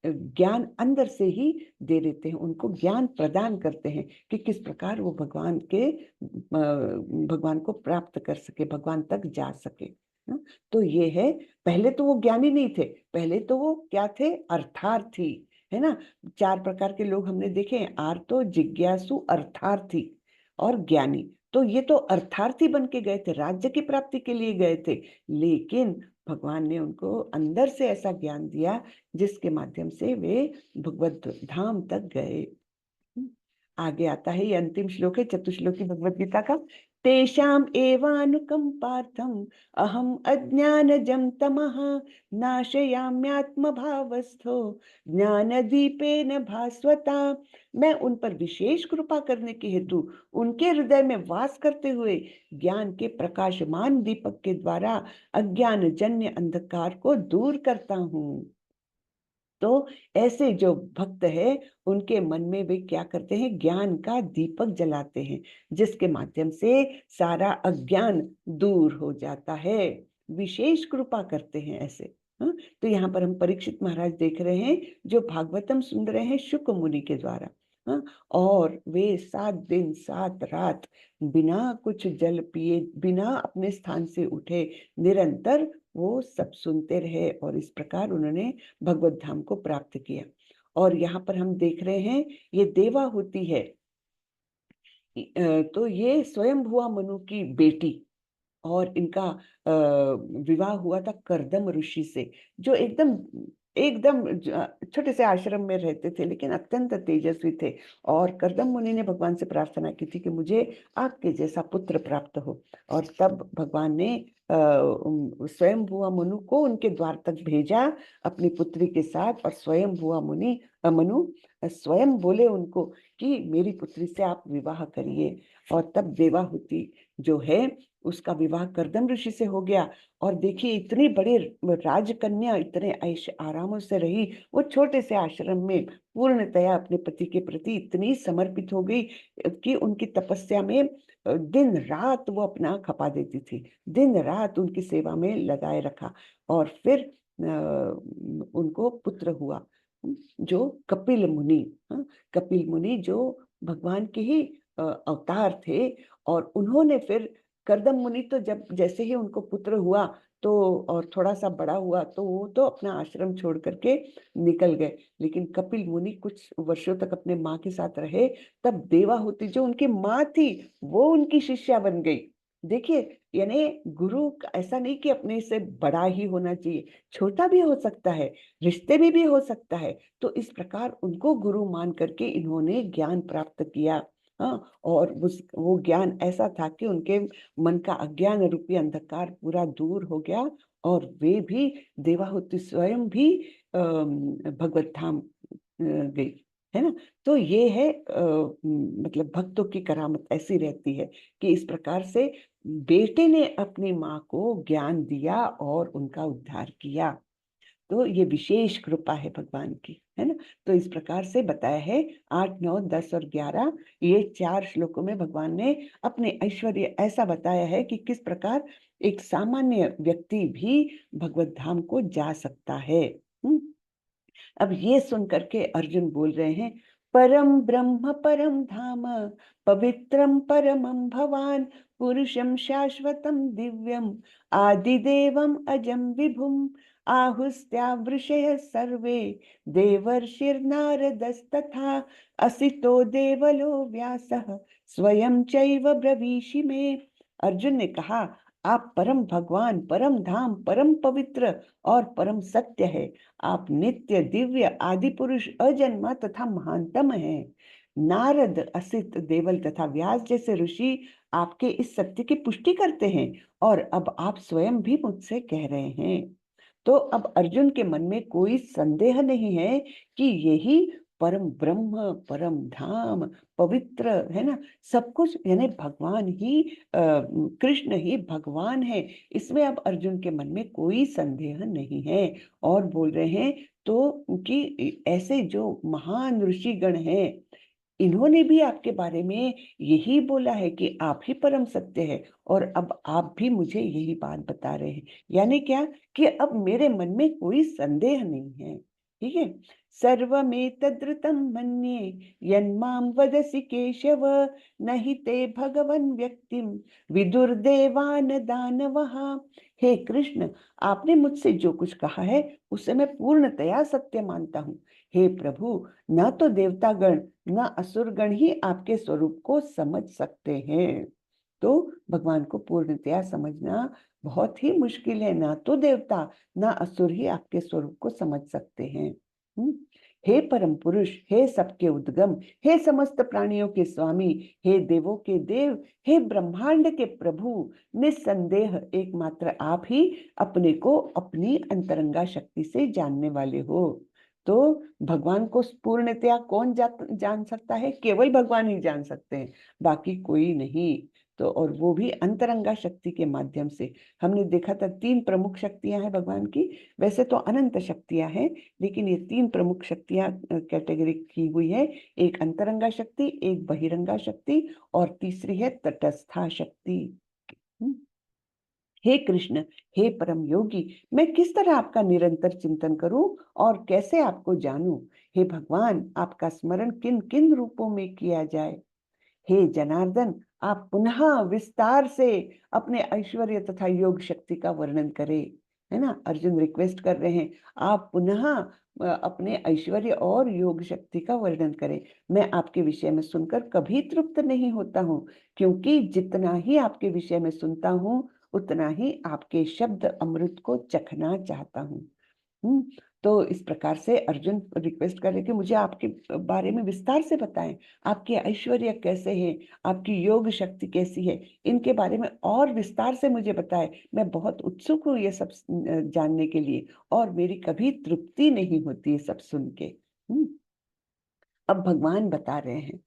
ज्ञान अंदर से ही दे देते हैं, उनको ज्ञान प्रदान करते हैं कि किस प्रकार वो भगवान को प्राप्त कर सके, भगवान तक जा सके। तो ये है, पहले तो वो ज्ञानी नहीं थे, पहले तो वो क्या थे, अर्थार्थी, है ना। 4 प्रकार के लोग हमने देखे हैं, आर्तो, जिज्ञासु, अर्थार्थी और ज्ञानी। तो ये तो अर्थार्थी बन के गए थे, राज्य की प्राप्ति के लिए गए थे, लेकिन भगवान ने उनको अंदर से ऐसा ज्ञान दिया जिसके माध्यम से वे भगवत धाम तक गए। आगे आता है, ये अंतिम श्लोक है चतुश्लोकी भगवत गीता का। तेषाम एवानुकंपार्थम अहम अज्ञानजं तमः नाशयाम्यात्म भावस्थो ज्ञान दीपेन भास्वता। मैं उन पर विशेष कृपा करने के हेतु उनके हृदय में वास करते हुए ज्ञान के प्रकाशमान दीपक के द्वारा अज्ञान जन्य अंधकार को दूर करता हूँ। तो ऐसे जो भक्त है, उनके मन में वे क्या करते हैं, ज्ञान का दीपक जलाते हैं, जिसके माध्यम से सारा अज्ञान दूर हो जाता है। विशेष कृपा करते हैं ऐसे। हाँ, तो यहाँ पर हम परीक्षित महाराज देख रहे हैं जो भागवतम सुन रहे हैं शुक मुनि के द्वारा। हाँ, और वे 7 दिन 7 रात बिना कुछ जल पिए, बिना अपने स्थान से उठे, निरंतर वो सब सुनते रहे और इस प्रकार उन्होंने भगवत धाम को प्राप्त किया। और यहाँ पर हम देख रहे हैं ये देवाहुति है, तो ये स्वयं हुआ मनु की बेटी, और इनका विवाह हुआ था करदम ऋषि से, जो एकदम एकदम छोटे से आश्रम में रहते थे लेकिन अत्यंत तेजस्वी थे। और करदम मुनि ने भगवान से प्रार्थना की थी कि मुझे आपके जैसा पुत्र प्राप्त हो। और तब भगवान ने स्वयं हुआ मनु को उनके द्वार तक भेजा अपनी पुत्री के साथ। और स्वयं हुआ मनु स्वयं बोले उनको कि मेरी पुत्री से आप विवाह करिए। और तब देवाहुति जो है उसका विवाह करदम ऋषि से हो गया। और देखिए इतनी बड़ी राजकन्या इतने ऐश आरामों से रही, वो छोटे से आश्रम में पूर्णतया अपने पति के प्रति इतनी समर्पित हो गई कि उनकी तपस्या में दिन रात वो अपना खपा देती थी, दिन रात उनकी सेवा में लगाए रखा। और फिर उनको पुत्र हुआ जो कपिल मुनि। कपिल मुनि जो भगवान के ही अवतार थे। और उन्होंने फिर करदम मुनि तो जब जैसे ही उनको पुत्र हुआ तो और थोड़ा सा बड़ा हुआ तो वो तो अपना आश्रम छोड़ करके निकल गए, लेकिन कपिल मुनि कुछ वर्षों तक अपने माँ के साथ रहे। तब देवाहुति जो उनकी माँ थी वो उनकी शिष्या बन गई। देखिए, यानी गुरु ऐसा नहीं कि अपने से बड़ा ही होना चाहिए, छोटा भी हो सकता है, रिश्ते में भी हो सकता है। तो इस प्रकार उनको गुरु मान करके इन्होंने ज्ञान प्राप्त किया। हाँ, और वो ज्ञान ऐसा था कि उनके मन का अज्ञान रूपी अंधकार पूरा दूर हो गया, और वे भी, देवाहुति स्वयं भी भगवत धाम गई, है ना। तो ये है मतलब भक्तों की करामत ऐसी रहती है कि इस प्रकार से बेटे ने अपनी माँ को ज्ञान दिया और उनका उद्धार किया। तो ये विशेष कृपा है भगवान की, है ना। तो इस प्रकार से बताया है 8, 9, 10 और 11, ये 4 श्लोकों में भगवान ने अपने ऐश्वर्य ऐसा बताया है कि किस प्रकार एक सामान्य व्यक्ति भी भगवत धाम को जा सकता है। अब ये सुन करके अर्जुन बोल रहे हैं, परम ब्रह्म परम धाम पवित्रम परमं भवान पुरुषम शाश्वतम दिव्यम आदिदेवम अजम विभुम आहुस्त्या वृषय सर्वे देवर्षिर्नारदस्तथा असितो देवलो व्यासः स्वयं चैव ब्रवीषि में। अर्जुन ने कहा, आप परम भगवान, परम धाम, परम पवित्र और परम सत्य है। आप नित्य दिव्य आदि पुरुष अजन्मा तथा महानतम है। नारद, असित, देवल तथा व्यास जैसे ऋषि आपके इस सत्य की पुष्टि करते हैं, और अब आप स्वयं भी मुझसे कह रहे हैं। तो अब अर्जुन के मन में कोई संदेह नहीं है कि यही परम ब्रह्म, परम धाम, पवित्र, है ना, सब कुछ, यानी भगवान ही, कृष्ण ही भगवान है। इसमें अब अर्जुन के मन में कोई संदेह नहीं है। और बोल रहे हैं तो कि ऐसे जो महान ऋषिगण हैं, इन्होंने भी आपके बारे में यही बोला है कि आप ही परम सत्य है, और अब आप भी मुझे यही बात बता रहे हैं। यानी क्या, कि अब मेरे मन में कोई संदेह नहीं है। ठीक है। सर्वमेतद्रुतं मन्ये यन्मां वदसि केशव नहि ते भगवन् व्यक्तिं विदुर्देवान दानवः। हे कृष्ण, आपने मुझसे जो कुछ कहा है उसे मैं पूर्णतया सत्य मानता हूँ। हे प्रभु, न तो देवतागण न असुरगण ही आपके स्वरूप को समझ सकते हैं। तो भगवान को पूर्णतया समझना बहुत ही मुश्किल है। ना तो देवता ना असुर ही आपके स्वरूप को समझ सकते हैं। हे परम पुरुष, हे सबके उद्गम, हे समस्त प्राणियों के स्वामी, हे देवों के देव, हे ब्रह्मांड के प्रभु, निस्संदेह एकमात्र आप ही अपने को अपनी अंतरंगा शक्ति से जानने वाले हो। तो भगवान को पूर्णतया कौन जान सकता है? केवल भगवान ही जान सकते हैं, बाकी कोई नहीं। तो और वो भी अंतरंगा शक्ति के माध्यम से। हमने देखा था 3 प्रमुख शक्तियां हैं भगवान की। वैसे तो अनंत शक्तियां हैं, लेकिन ये 3 प्रमुख शक्तियां कैटेगरी की हुई है। एक अंतरंगा शक्ति, एक बहिरंगा शक्ति, और तीसरी है तटस्था शक्ति। हे कृष्ण, हे परम योगी, मैं किस तरह आपका निरंतर चिंतन करूं और कैसे आपको जानूं? हे भगवान, आपका स्मरण किन किन रूपों में किया जाए? हे जनार्दन, आप पुनः विस्तार से अपने ऐश्वर्य तथा योग शक्ति का वर्णन करें। है ना, अर्जुन रिक्वेस्ट कर रहे हैं, आप पुनः अपने ऐश्वर्य और योग शक्ति का वर्णन करें। मैं आपके विषय में सुनकर कभी तृप्त नहीं होता हूँ, क्योंकि जितना ही आपके विषय में सुनता हूँ उतना ही आपके शब्द अमृत को चखना चाहता हूँ। तो इस प्रकार से अर्जुन रिक्वेस्ट कर रहे कि मुझे आपके बारे में विस्तार से बताएं, आपके ऐश्वर्य कैसे हैं, आपकी योग शक्ति कैसी है, इनके बारे में और विस्तार से मुझे बताएं। मैं बहुत उत्सुक हूँ ये सब जानने के लिए, और मेरी कभी तृप्ति नहीं होती ये सब सुन के। अब भगवान बता रहे हैं,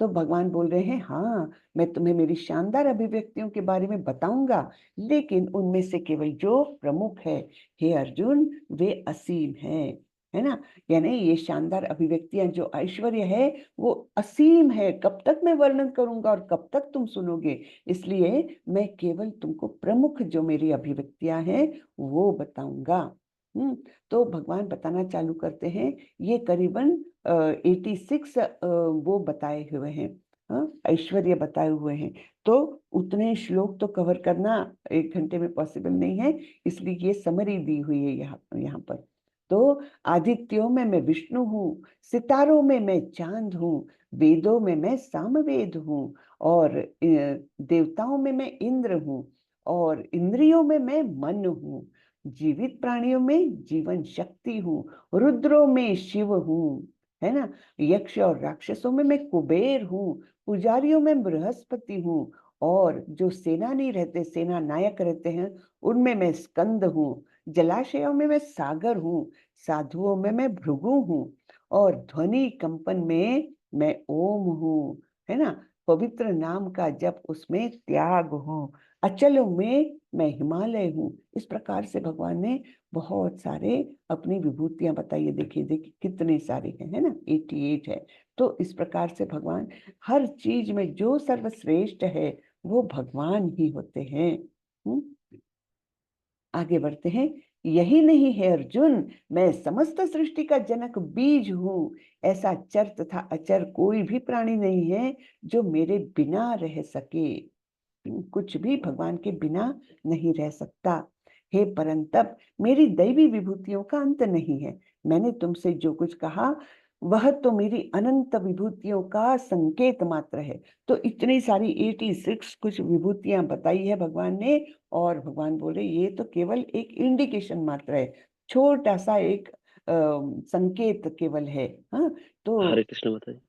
तो भगवान बोल रहे हैं, हाँ, मैं तुम्हें मेरी शानदार अभिव्यक्तियों के बारे में बताऊंगा, लेकिन उनमें से केवल जो प्रमुख है, हे अर्जुन, वे असीम है ना। यानी ये शानदार अभिव्यक्तियां, जो ऐश्वर्य है, वो असीम है। कब तक मैं वर्णन करूंगा और कब तक तुम सुनोगे? इसलिए मैं केवल तुमको प्रमुख जो मेरी अभिव्यक्तियां हैं वो बताऊंगा। तो भगवान बताना चालू करते हैं। ये करीबन 86 वो बताए हुए हैं, ऐश्वर्य बताए हुए हैं। तो उतने श्लोक तो कवर करना 1 घंटे में पॉसिबल नहीं है, इसलिए ये समरी दी हुई है यहाँ पर। तो आदित्यों में मैं विष्णु हूँ, सितारों में मैं चांद हूँ, वेदों में मैं सामवेद हूँ, और देवताओं में मैं इंद्र हूँ, और इंद्रियों में मैं मन हूँ, जीवित प्राणियों में जीवन शक्ति हूँ, रुद्रों में शिव हूँ, है ना, यक्ष और राक्षसों में मैं कुबेर हूँ, पुजारियों में बृहस्पति हूँ, और जो सेनानी रहते, सेना नायक रहते हैं, उनमें मैं स्कंद हूँ, जलाशयों में मैं सागर हूँ, साधुओं में मैं भृगु हूँ, और ध्वनि कंपन में मैं ओम हूँ, है ना, पवित्र नाम का जप उसमें त्याग हूँ, अचलों में मैं हिमालय हूँ। इस प्रकार से भगवान ने बहुत सारे अपनी विभूतियां बताई है। देखिए देखिए कितने सारे हैं, है ना, 88 है। तो इस प्रकार से भगवान हर चीज में जो सर्वश्रेष्ठ है वो भगवान ही होते हैं। आगे बढ़ते हैं। यही नहीं है अर्जुन, मैं समस्त सृष्टि का जनक बीज हूँ। ऐसा चर तथा अचर कोई भी प्राणी नहीं है जो मेरे बिना रह सके। कुछ भी भगवान के बिना नहीं रह सकता। हे परंतप, मेरी दैवी विभूतियों का अंत नहीं है। मैंने तुमसे जो कुछ कहा वह तो मेरी अनंत विभूतियों का संकेत मात्र है। तो इतनी सारी 86 कुछ विभूतियां बताई है भगवान ने, और भगवान बोले ये तो केवल एक इंडिकेशन मात्र है, छोटा सा एक संकेत केवल है। हाँ, तो हरे कृष्ण माता जी।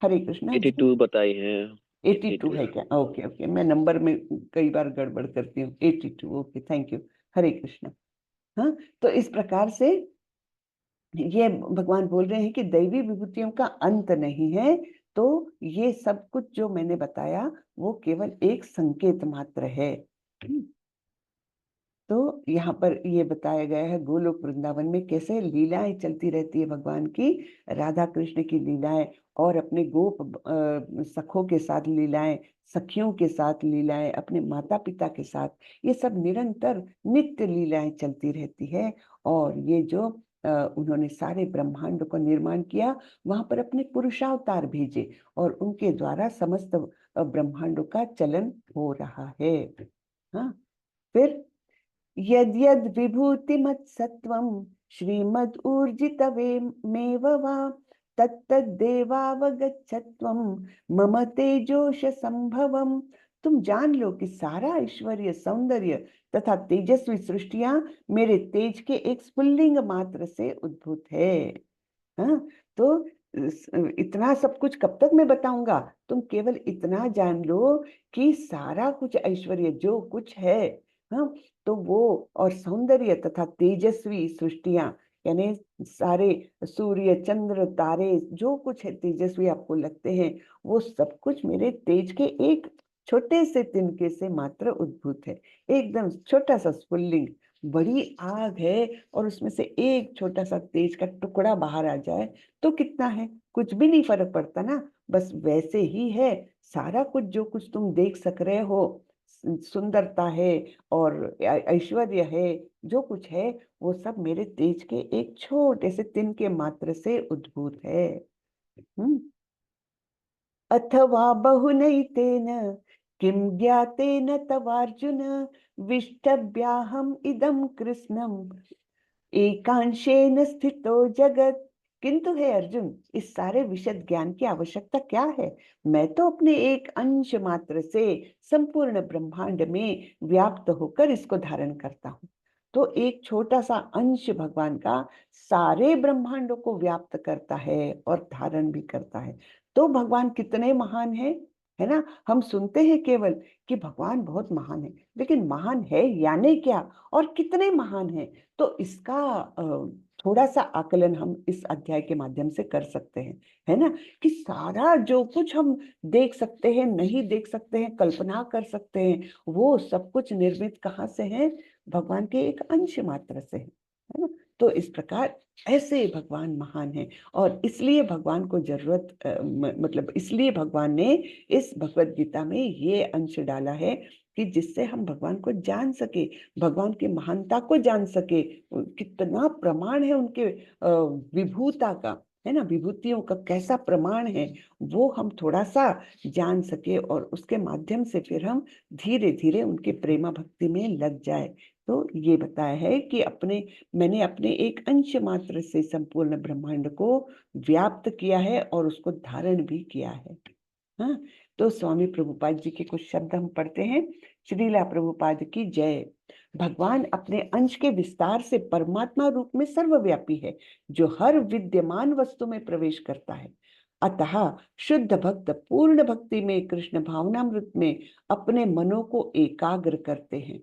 हरे कृष्णा जी। 82 बताई है। 82 है क्या? ओके ओके, मैं नंबर में कई बार गड़बड़ करती हूँ। 82, ओके, थैंक यू। हरे कृष्णा। हाँ, तो इस प्रकार से ये भगवान बोल रहे हैं कि दैवी विभूतियों का अंत नहीं है। तो ये सब कुछ जो मैंने बताया वो केवल एक संकेत मात्र है। तो यहाँ पर ये बताया गया है गोलोक वृंदावन में कैसे लीलाएं चलती रहती है भगवान की, राधा कृष्ण की लीलाएं, और अपने गोप सखों के साथ लीलाएं, सखियों के साथ लीलाएं, अपने माता पिता के साथ, ये सब निरंतर नित्य लीलाएं चलती रहती है। और ये जो उन्होंने सारे ब्रह्मांड को निर्माण किया, वहां पर अपने पुरुषावतार भेजे, और उनके द्वारा समस्त ब्रह्मांडों का चलन हो रहा है। हाँ, फिर यद्यद् विभूतिमत्सत्त्वं श्रीमद् ऊर्जितमेव वा तत्तद्देवावगच्छत्वं मम तेजोश संभवम। तुम जान लो कि सारा ऐश्वर्य, सौंदर्य तथा तेजस्वी सृष्टियां मेरे तेज के एक स्फुल्लिंग मात्र से उद्भूत है। हाँ, तो इतना सब कुछ कब तक मैं बताऊंगा? तुम केवल इतना जान लो कि सारा कुछ ऐश्वर्य जो कुछ है, हाँ, तो वो, और सौंदर्य तथा तेजस्वी सृष्टियां, यानी सारे सूर्य चंद्र तारे जो कुछ है तेजस्वी आपको लगते हैं, वो सब कुछ मेरे तेज के एक छोटे से तिनके से मात्र उद्भूत है। एकदम छोटा सा स्फुल्लिंग, बड़ी आग है और उसमें से एक छोटा सा तेज का टुकड़ा बाहर आ जाए तो कितना है? कुछ भी नहीं फर्क पड़ता ना। बस वैसे ही है सारा कुछ जो कुछ तुम देख सक रहे हो, सुंदरता है और ऐश्वर्य है, जो कुछ है वो सब मेरे तेज के एक छोटे से तिनके मात्र से उद्भूत है। अथवा बहुनैतेन किं ज्ञातेन तवार्जुन विष्टभ्याहम इदं कृष्णम एकांशेन स्थितो जगत। किंतु हे अर्जुन, इस सारे विशद ज्ञान की आवश्यकता क्या है? मैं तो अपने एक अंश मात्र से संपूर्ण ब्रह्मांड में व्याप्त होकर इसको धारण करता हूँ। तो एक छोटा सा अंश भगवान का सारे ब्रह्मांडों को व्याप्त करता है और धारण भी करता है। तो भगवान कितने महान है ना। हम सुनते हैं केवल कि भगवान बहुत महान है, लेकिन महान है यानी क्या और कितने महान है, तो इसका थोड़ा सा आकलन हम इस अध्याय के माध्यम से कर सकते हैं, है ना, कि सारा जो कुछ हम देख सकते हैं, नहीं देख सकते हैं, कल्पना कर सकते हैं, वो सब कुछ निर्मित कहाँ से है? भगवान के एक अंश मात्र से है ना। तो इस प्रकार ऐसे भगवान महान है, और इसलिए भगवान को जरूरत मतलब इसलिए भगवान ने इस भगवत गीता में ये अंश डाला है कि जिससे हम भगवान को जान सके, भगवान की महानता को जान सके, कितना प्रमाण है उनके विभूता का, है ना, विभूतियों का कैसा प्रमाण है, वो हम थोड़ा सा जान सके, और उसके माध्यम से फिर हम धीरे धीरे उनके प्रेमा भक्ति में लग जाए। तो ये बताया है कि मैंने अपने एक अंश मात्र से संपूर्ण ब्रह्मांड को व्याप्त किया है और उसको धारण भी किया है। हाँ, तो स्वामी प्रभुपाद जी के कुछ शब्द हम पढ़ते हैं। श्रीला प्रभुपाद की जय। भगवान अपने अंश के विस्तार से परमात्मा रूप में सर्वव्यापी है, जो हर विद्यमान वस्तु में प्रवेश करता है। अतः शुद्ध भक्त पूर्ण भक्ति में कृष्ण भावनामृत में अपने मनों को एकाग्र करते हैं,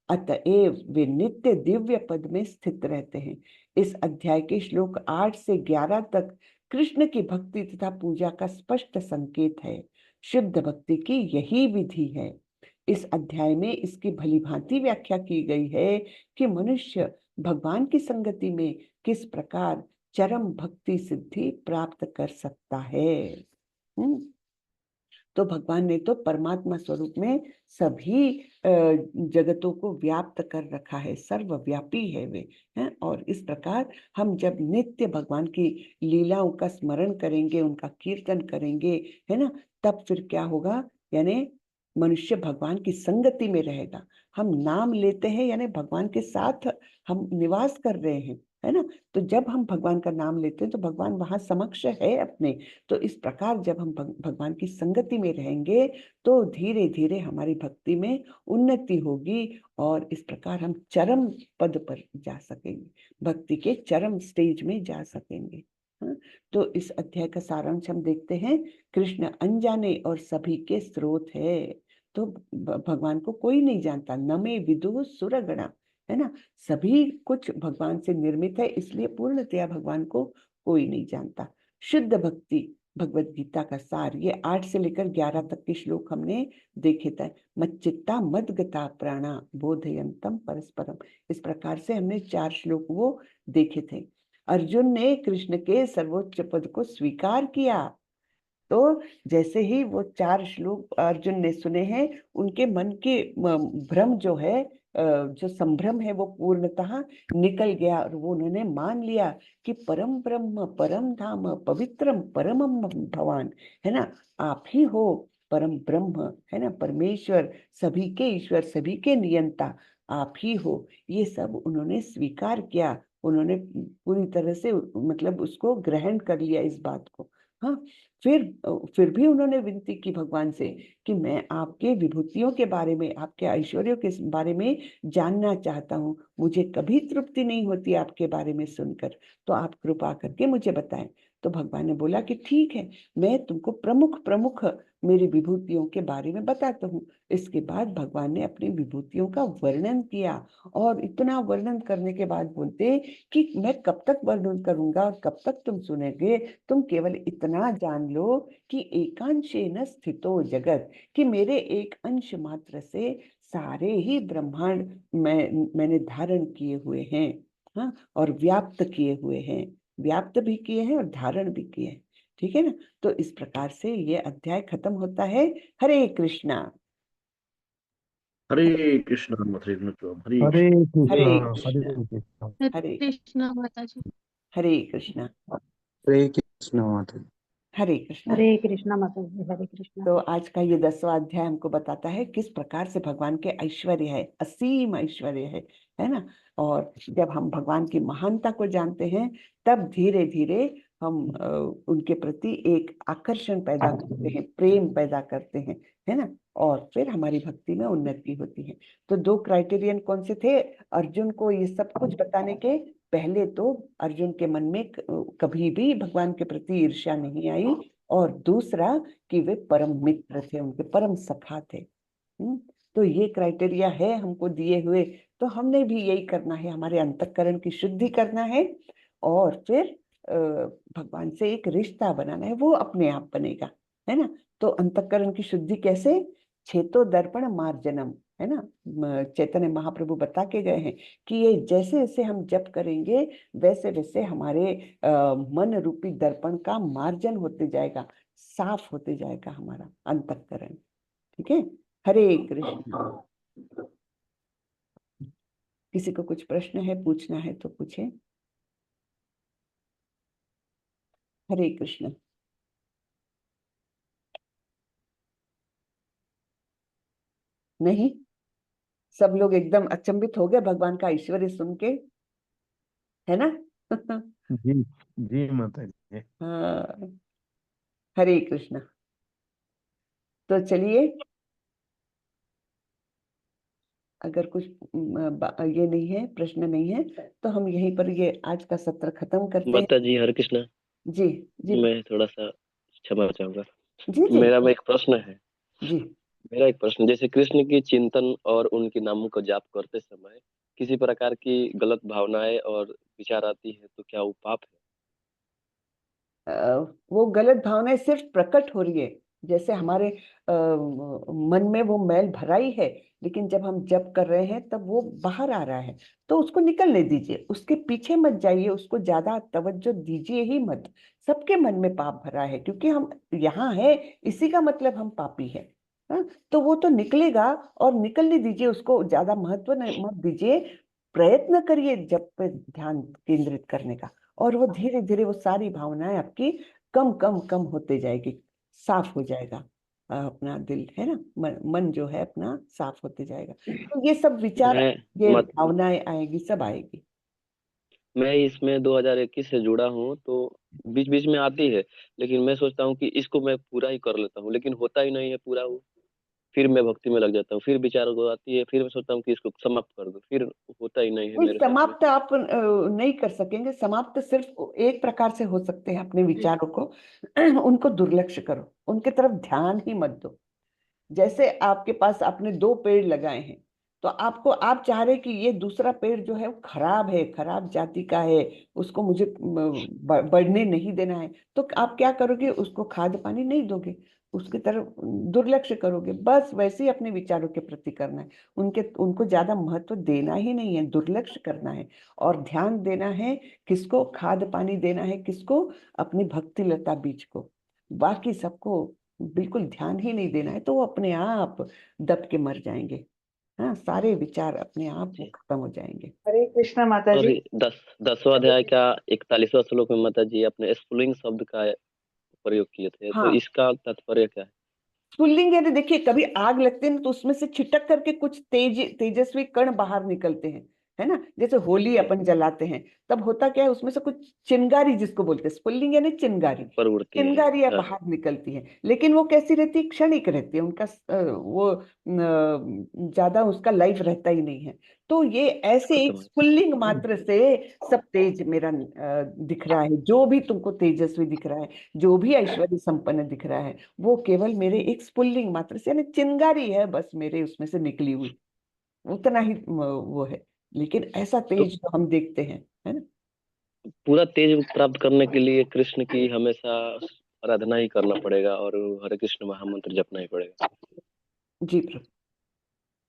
अतएव वे नित्य दिव्य पद में स्थित रहते हैं। इस अध्याय के श्लोक 8 से 11 तक कृष्ण की भक्ति तथा पूजा का स्पष्ट संकेत है। शुद्ध भक्ति की यही विधि है। इस अध्याय में इसकी भलीभांति व्याख्या की गई है कि मनुष्य भगवान की संगति में किस प्रकार चरम भक्ति सिद्धि प्राप्त कर सकता है। तो भगवान ने तो परमात्मा स्वरूप में सभी जगतों को व्याप्त कर रखा है, सर्वव्यापी है वे हैं। और इस प्रकार हम जब नित्य भगवान की लीलाओं का स्मरण करेंगे, उनका कीर्तन करेंगे, है ना, तब फिर क्या होगा, यानी मनुष्य भगवान की संगति में रहेगा। हम नाम लेते हैं यानी भगवान के साथ हम निवास कर रहे हैं, है ना। तो जब हम भगवान का नाम लेते हैं तो भगवान वहां समक्ष है अपने। तो इस प्रकार जब हम भगवान की संगति में रहेंगे तो धीरे धीरे हमारी भक्ति में उन्नति होगी और इस प्रकार हम चरम पद पर जा सकेंगे, भक्ति के चरम स्टेज में जा सकेंगे। हाँ? तो इस अध्याय का सारांश हम देखते हैं। कृष्ण अनजाने और सभी के स्रोत है। तो भगवान को कोई नहीं जानता, न में विदुः सुरगणा, है ना। सभी कुछ भगवान से निर्मित है, इसलिए पूर्णतया भगवान को कोई नहीं जानता। शुद्ध भक्ति भगवत गीता का सार, ये 8 से लेकर 11 तक के श्लोक हमने देखे थे। मच्चित्ता मद्गता प्राणा बोधयंतम परस्परम, इस प्रकार से हमने 4 श्लोक वो देखे थे। अर्जुन ने कृष्ण के सर्वोच्च पद को स्वीकार किया। तो जैसे ही वो 4 श्लोक अर्जुन ने सुने हैं, उनके मन के भ्रम जो है, जो संभ्रम है, वो पूर्णतः निकल गया और वो उन्होंने मान लिया कि परम ब्रह्म परम धाम पवित्रम परमम भवान, है ना, आप ही हो परम ब्रह्म, है ना, परमेश्वर, सभी के ईश्वर, सभी के नियंता आप ही हो। ये सब उन्होंने स्वीकार किया, उन्होंने पूरी तरह से मतलब उसको ग्रहण कर लिया इस बात को। हाँ, फिर भी उन्होंने विनती की भगवान से कि मैं आपके विभूतियों के बारे में, आपके ऐश्वर्यों के बारे में जानना चाहता हूँ, मुझे कभी तृप्ति नहीं होती आपके बारे में सुनकर, तो आप कृपा करके मुझे बताएं। तो भगवान ने बोला कि ठीक है, मैं तुमको प्रमुख प्रमुख मेरी विभूतियों के बारे में बताता हूँ। इसके बाद भगवान ने अपनी विभूतियों का वर्णन किया और इतना वर्णन करने के बाद बोलते कि मैं कब तक वर्णन करूंगा और कब तक तुम सुनेंगे, तुम केवल इतना जान लो कि एकांशेन स्थितो जगत, कि मेरे एक अंश मात्र से सारे ही ब्रह्मांड मैंने धारण किए हुए हैं। हाँ, और व्याप्त किए हुए हैं, व्याप्त भी किए हैं और धारण भी किए हैं। ठीक है ना। तो इस प्रकार से ये अध्याय खत्म होता है। हरे कृष्णा। हरे कृष्णा मथुरा प्रभु, हरे हरे हरे कृष्णा हरे कृष्णा। कृष्णा हरे कृष्णा माता जी। हरे कृष्णा। हरे कृष्णा माता जी। हरे कृष्णा। हरे कृष्णा माता जी। हरे कृष्णा। तो आज का ये 10वां अध्याय हमको बताता है किस प्रकार से भगवान के ऐश्वर्य है, असीम ऐश्वर्य है ना। और जब हम भगवान की महानता को जानते हैं तब धीरे धीरे हम उनके प्रति एक आकर्षण पैदा करते हैं, प्रेम पैदा करते हैं, है ना। और फिर हमारी भक्ति में उन्नति होती है। तो 2 क्राइटेरियन कौन से थे अर्जुन को ये सब कुछ बताने के? पहले तो अर्जुन के मन में कभी भी भगवान के प्रति ईर्ष्या नहीं आई, और दूसरा कि वे परम मित्र थे, उनके परम सखा थे। तो ये क्राइटेरिया है हमको दिए हुए। तो हमने भी यही करना है, हमारे अंतःकरण की शुद्धि करना है और फिर भगवान से एक रिश्ता बनाना है, वो अपने आप बनेगा, है ना। तो अंतःकरण की शुद्धि कैसे? छेतो दर्पण मार्जनम, है ना। चैतन्य महाप्रभु बता के गए हैं कि ये जैसे जैसे हम जप करेंगे वैसे वैसे हमारे मन रूपी दर्पण का मार्जन होते जाएगा, साफ होते जाएगा हमारा अंतःकरण। ठीक है। हरे कृष्ण। किसी को कुछ प्रश्न है, पूछना है तो पूछे। हरे कृष्ण। नहीं, सब लोग एकदम अचंभित हो गए भगवान का ऐश्वर्य सुन के, है ना? जी जी माता जी। हाँ, हरे कृष्णा। तो चलिए, अगर कुछ ये नहीं है, प्रश्न नहीं है, तो हम यहीं पर ये आज का सत्र खत्म करते हैं। माता जी हरे कृष्णा। जी जी मैं थोड़ा सा क्षमा चाहूंगा। जी जी मेरा एक प्रश्न है। जी। मेरा एक प्रश्न, जैसे कृष्ण की चिंतन और उनके नामों को जाप करते समय किसी प्रकार की गलत भावनाएं और विचार आती है तो क्या वो पाप है? वो गलत भावनाएं सिर्फ प्रकट हो रही है, जैसे हमारे मन में वो मैल भरा ही है, लेकिन जब हम जप कर रहे हैं तब वो बाहर आ रहा है, तो उसको निकलने दीजिए, उसके पीछे मत जाइए, उसको ज्यादा तवज्जो दीजिए ही मत। सबके मन में पाप भरा है, क्योंकि हम यहाँ हैं, इसी का मतलब हम पापी हैं। हाँ, तो वो तो निकलेगा, और निकलने दीजिए, उसको ज्यादा महत्व मत दीजिए। प्रयत्न करिए जप पे ध्यान केंद्रित करने का, और वो धीरे धीरे वो सारी भावनाएं आपकी कम कम कम होते जाएगी, साफ हो जाएगा। अपना दिल है ना, मन जो है अपना साफ होते जाएगा, तो ये सब विचार, मैं ये मत भावनाएं आएगी, सब आएगी। मैं इसमें 2021 से जुड़ा हूँ, तो बीच बीच में आती है, लेकिन मैं सोचता हूँ कि इसको मैं पूरा ही कर लेता हूँ, लेकिन होता ही नहीं है पूरा वो। फिर मैं भक्ति में लग जाता हूँ, फिर विचार को आती है, फिर मैं सोचता हूँ कि इसको समाप्त कर दो, फिर होता ही नहीं है नहीं, मेरे साथ में। समाप्त आप नहीं कर सकेंगे। समाप्त सिर्फ एक प्रकार से हो सकते हैं, अपने विचारों को उनको दुर्लक्ष्य करो, उनके तरफ ध्यान ही मत दो। जैसे आपके पास आपने 2 पेड़ लगाए हैं, तो आप चाह रहे कि ये दूसरा पेड़ जो है वो खराब है, खराब जाति का है, उसको मुझे बढ़ने नहीं देना है, तो आप क्या करोगे? उसको खाद पानी नहीं दोगे, उसकी तरफ दुर्लक्ष्य करोगे। बस वैसे ही अपने विचारों के प्रति करना है, उनको ज्यादा महत्व देना ही नहीं है, दुर्लक्ष्य करना है, और ध्यान देना है। किसको खाद पानी देना है? किसको? अपनी भक्ति लता बीज को। बाकी सबको बिल्कुल ध्यान ही नहीं देना है, तो वो अपने आप दब के मर जाएंगे। हाँ, सारे विचार अपने आप वो जी। खत्म हो जाएंगे। हरे कृष्णा माता और जी। 10वां अध्याय का 41वां श्लोक में माता जी अपने स्फुल्लिंग शब्द का प्रयोग किए थे, तो हाँ, इसका तात्पर्य क्या है? पुल्लिंग यानी देखिए, कभी आग लगती है ना, तो उसमें से छिटक करके कुछ तेजस्वी कण बाहर निकलते हैं, है ना? जैसे होली अपन जलाते हैं, तब होता क्या है, उसमें से कुछ चिंगारी जिसको बोलते हैं, स्फुल्लिंग यानी चिंगारी, प्रवृत्ति है। चिंगारियां हाँ, बाहर निकलती है, लेकिन वो कैसी रहती है? क्षणिक रहती है, उनका वो ज्यादा उसका लाइफ रहता ही नहीं है। तो ये ऐसे खत्म एक है। स्फुल्लिंग मात्र से सब तेज मेरा दिख रहा है, जो भी तुमको तेजस्वी दिख रहा है, जो भी ऐश्वर्य संपन्न दिख रहा है, वो केवल मेरे एक स्फुल्लिंग मात्र से, यानी चिंगारी है बस, मेरे उसमें से निकली हुई, उतना ही वो है। लेकिन ऐसा तो तेज जो हम देखते हैं, है ना? पूरा तेज प्राप्त करने के लिए कृष्ण की हमेशा आराधना ही करना पड़ेगा और हरे कृष्ण महामंत्र जपना ही पड़ेगा। जी प्रभु,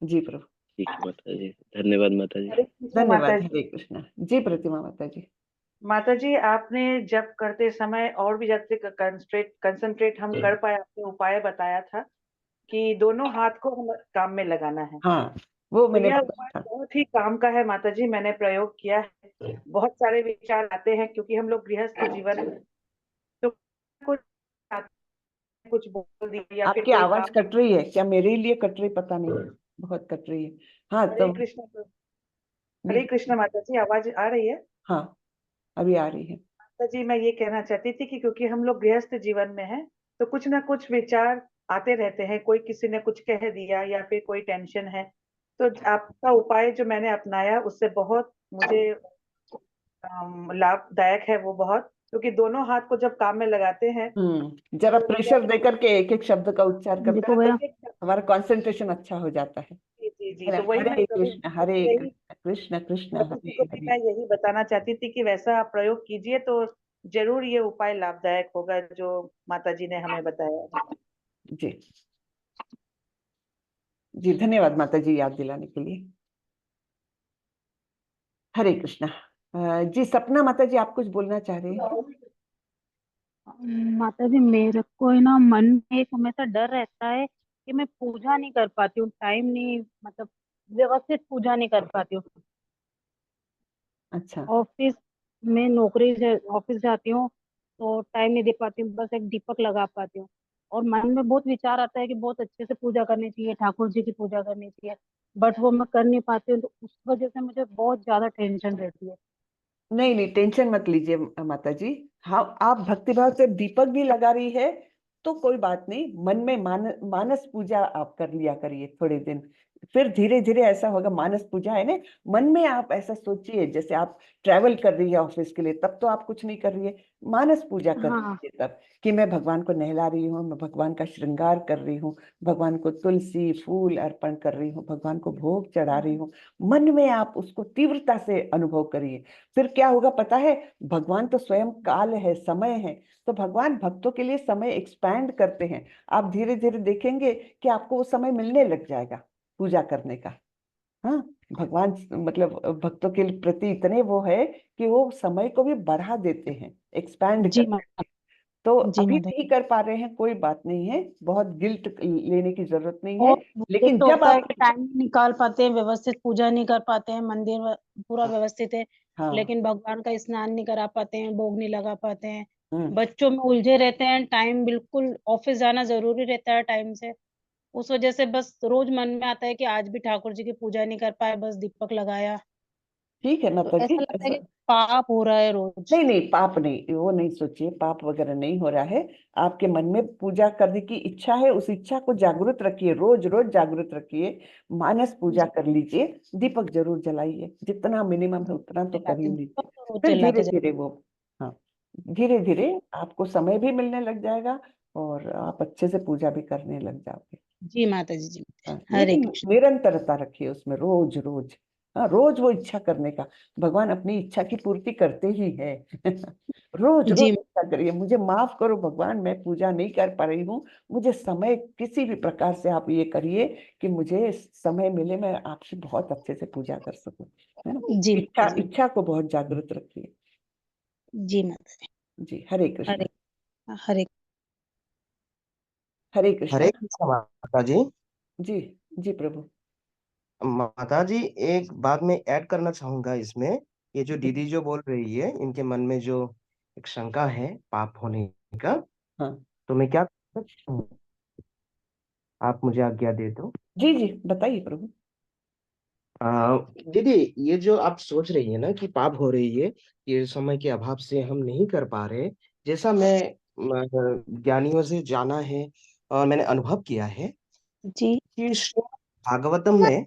जी प्रभु। ठीक है माता जी, धन्यवाद माता जी। हरे कृष्णा माता धन्यवाद, जी। हरे कृष्णा। जी प्रतिमा माता जी। माता जी, आपने जप करते समय और भी ज्यादा कंसंट्रेट हम कर पाए, आपने उपाय बताया था कि दोनों हाथ को हम काम में लगाना है। हाँ, वो तो मैंने यह बताया उपाय था। बहुत ही काम का है माता जी, मैंने प्रयोग किया है। बहुत सारे विचार आते हैं क्योंकि हम लोग गृहस्थ जीवन में, तो कुछ कुछ बोल दिया या फिर आपकी कोई आवाज काम। कट रही है क्या? मेरे लिए कट रही, पता नहीं, बहुत कट रही है। हाँ हरे तो कृष्ण, जी, हरे कृष्ण माता जी, आवाज आ रही है? हाँ, अभी आ रही है। तो जी मैं ये कहना चाहती थी कि क्योंकि हम लोग गृहस्थ जीवन में हैं, तो कुछ ना कुछ विचार आते रहते हैं, कोई किसी ने कुछ कह दिया या फिर कोई टेंशन है। तो आपका उपाय जो मैंने अपनाया उससे बहुत मुझे लाभदायक है वो बहुत, क्योंकि दोनों हाथ को जब काम में लगाते हैं जरा तो प्रेशर दे करके एक एक शब्द का उच्चार करते देखो हैं, तो भैया, हमारा कंसंट्रेशन अच्छा हो जाता है। जी जी जी, है तो ना? वही मैं हरे प्रभु कृष्ण, हरे यही कृष्ण, कृष्ण कृष्ण, प्रभु जी हरे को भी हरे। मैं यही बताना चाहती थी कि वैसा आप प्रयोग कीजिए तो जरूर ये उपाय लाभदायक होगा जो माता जी ने हमें बताया। जी जी, धन्यवाद माता जी याद दिलाने के लिए। हरे कृष्णा। जी सपना माता जी, आप कुछ बोलना चाह रहे हैं? माता जी मेरे को है ना, मन में एक हमेशा डर रहता है कि मैं पूजा नहीं कर पाती हूँ, टाइम नहीं, मतलब व्यवस्थित पूजा नहीं कर पाती हूँ। अच्छा। ऑफिस में ऑफिस जाती हूँ तो टाइम नहीं दे पाती हूँ, बस एक दीपक लगा पाती हूँ। और मन में बहुत विचार आता है कि बहुत अच्छे से पूजा करनी चाहिए, ठाकुर जी की पूजा करनी चाहिए, बट वो मैं कर नहीं पाती हूँ, तो उस वजह से मुझे बहुत ज्यादा टेंशन रहती है। नहीं नहीं, टेंशन मत लीजिए माता जी। हाँ, आप भक्तिभाव से दीपक भी लगा रही है तो कोई बात नहीं। मन में मानस पूजा आप कर लिया करिए थोड़े दिन, फिर धीरे धीरे ऐसा होगा। मानस पूजा है ना, मन में आप ऐसा सोचिए जैसे आप ट्रैवल कर रही है ऑफिस के लिए, तब तो आप कुछ नहीं कर रही है। मानस पूजा कर हाँ लीजिए तब, कि मैं भगवान को नहला रही हूँ, मैं भगवान का श्रृंगार कर रही हूँ, भगवान को तुलसी फूल अर्पण कर रही हूँ, भगवान को भोग चढ़ा रही हूँ। मन में आप उसको तीव्रता से अनुभव करिए। फिर क्या होगा पता है, भगवान तो स्वयं काल है, समय है, तो भगवान भक्तों के लिए समय एक्सपैंड करते हैं। आप धीरे धीरे देखेंगे कि आपको वो समय मिलने लग जाएगा पूजा करने का। हाँ, भगवान मतलब भक्तों के प्रति इतने वो है कि वो समय को भी बढ़ा देते हैं, एक्सपैंड जी करते हैं। माता तो जी अभी माता नहीं कर पा रहे हैं, कोई बात नहीं है, बहुत गिल्ट लेने की जरूरत नहीं है। और एक लेकिन तो जब होता है आप, कि टाइम नहीं निकाल पाते हैं, व्यवस्थित पूजा नहीं कर पाते हैं, मंदिर पूरा हाँ व्यवस्थित है, हाँ, लेकिन भगवान का स्नान नहीं करा पाते हैं, भोग नहीं लगा पाते हैं, हम्म, बच्चों में उलझे रहते हैं, टाइम बिल्कुल ऑफिस जाना जरूरी रहता है टाइम से। उस वजह से बस रोज मन में आता है कि आज भी ठाकुर जी की पूजा नहीं कर पाए, बस दीपक लगाया, ठीक है तो माता जी। ऐसा लगता है ऐसा कि पाप हो रहा है रोज। नहीं नहीं, पाप नहीं, वो नहीं सोचिए, पाप वगैरह नहीं हो रहा है। आपके मन में पूजा करने की इच्छा है, उस इच्छा को जागृत रखिए, रोज रोज जागृत रखिए। मानस पूजा जी कर लीजिए, दीपक जरूर जलाइए, जितना मिनिमम है उतना तो कर जलाते ही दीपक लीजिए। तो रोज फिर धीरे जलाते जाते। धीरे वो, हाँ, धीरे धीरे आपको समय भी मिलने लग जाएगा और आप अच्छे से पूजा भी करने लग जाओगे। जी माता जी, जी हाँ, हरे लेकिन कृष्ण। निरंतरता रखिए उसमें, रोज रोज। हाँ, रोज वो इच्छा करने का, भगवान अपनी इच्छा की पूर्ति करते ही है। रोज रोज जी इच्छा करिए, मुझे माफ करो भगवान, मैं पूजा नहीं कर पा रही हूँ, मुझे समय किसी भी प्रकार से आप ये करिए कि मुझे समय मिले, मैं आपकी बहुत अच्छे से पूजा कर सकूं, है ना। जी इच्छा माता जी, इच्छा को बहुत जागृत रखिए। जी माता जी, हरे जी कृष्ण। हरे हरे कृष्ण। हरे कृष्ण माता जी। जी, जी प्रभु। माता जी, एक बात मैं ऐड करना चाहूंगा इसमें। ये जो जी, दीदी जो बोल रही है, इनके मन में जो एक शंका है पाप होने का, हाँ, तो मैं क्या कर सकता हूँ? आप मुझे आज्ञा दे दो। जी जी, बताइए प्रभु। दीदी, ये जो आप सोच रही है ना कि पाप हो रही है, ये समय के अभाव से हम नहीं कर पा रहे, जैसा मैं ज्ञानियों से जाना है और मैंने अनुभव किया है जी कि श्रीमद् भागवतम में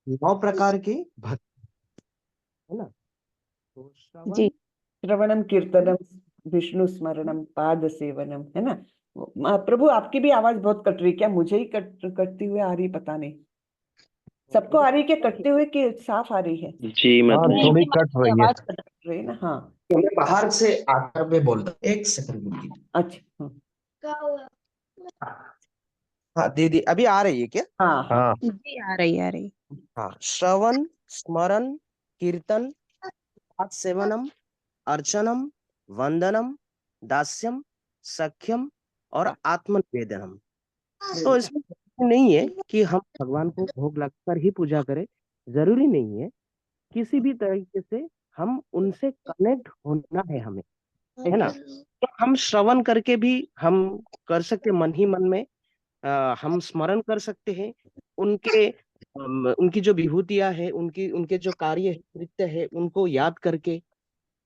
9 प्रकार के भक्ति है ना। तो जी श्रवण, श्रवणम कीर्तनम विष्णु स्मरणम पाद सेवनम, है ना। प्रभु आपकी भी आवाज बहुत कट रही, क्या मुझे ही कटती हुई आ रही, पता नहीं। सबको आ रही है क्या कटते हुए कि साफ आ रही है? जी हाँ, माता नहीं जी। थोड़ी नहीं माता कट जी, रही है। आवाज कट रही ना, हाँ। मैं बाहर से आकर मैं बोलता हूँ, एक सेकंड रुकिए। अच्छा, हाँ दीदी, अभी आ रही है क्या? हाँ हाँ, हाँ, जी आ रही आ रही। हाँ, श्रवण, स्मरण, कीर्तन, पाद सेवनम, अर्चनम, वंदनम, दास्यम, सख्यम और आत्मनिवेदनम। तो इसमें जरूरी नहीं है कि हम भगवान को भोग लगाकर ही पूजा करें, जरूरी नहीं है। किसी भी तरीके से हम उनसे कनेक्ट होना है हमें, है ना। एग्जैक्ट। तो हम श्रवण करके भी हम कर सकते, मन ही मन में हम स्मरण कर सकते हैं उनके, उनकी जो विभूतियां है, उनकी उनके जो कार्य है, कृत्य है, उनको याद करके।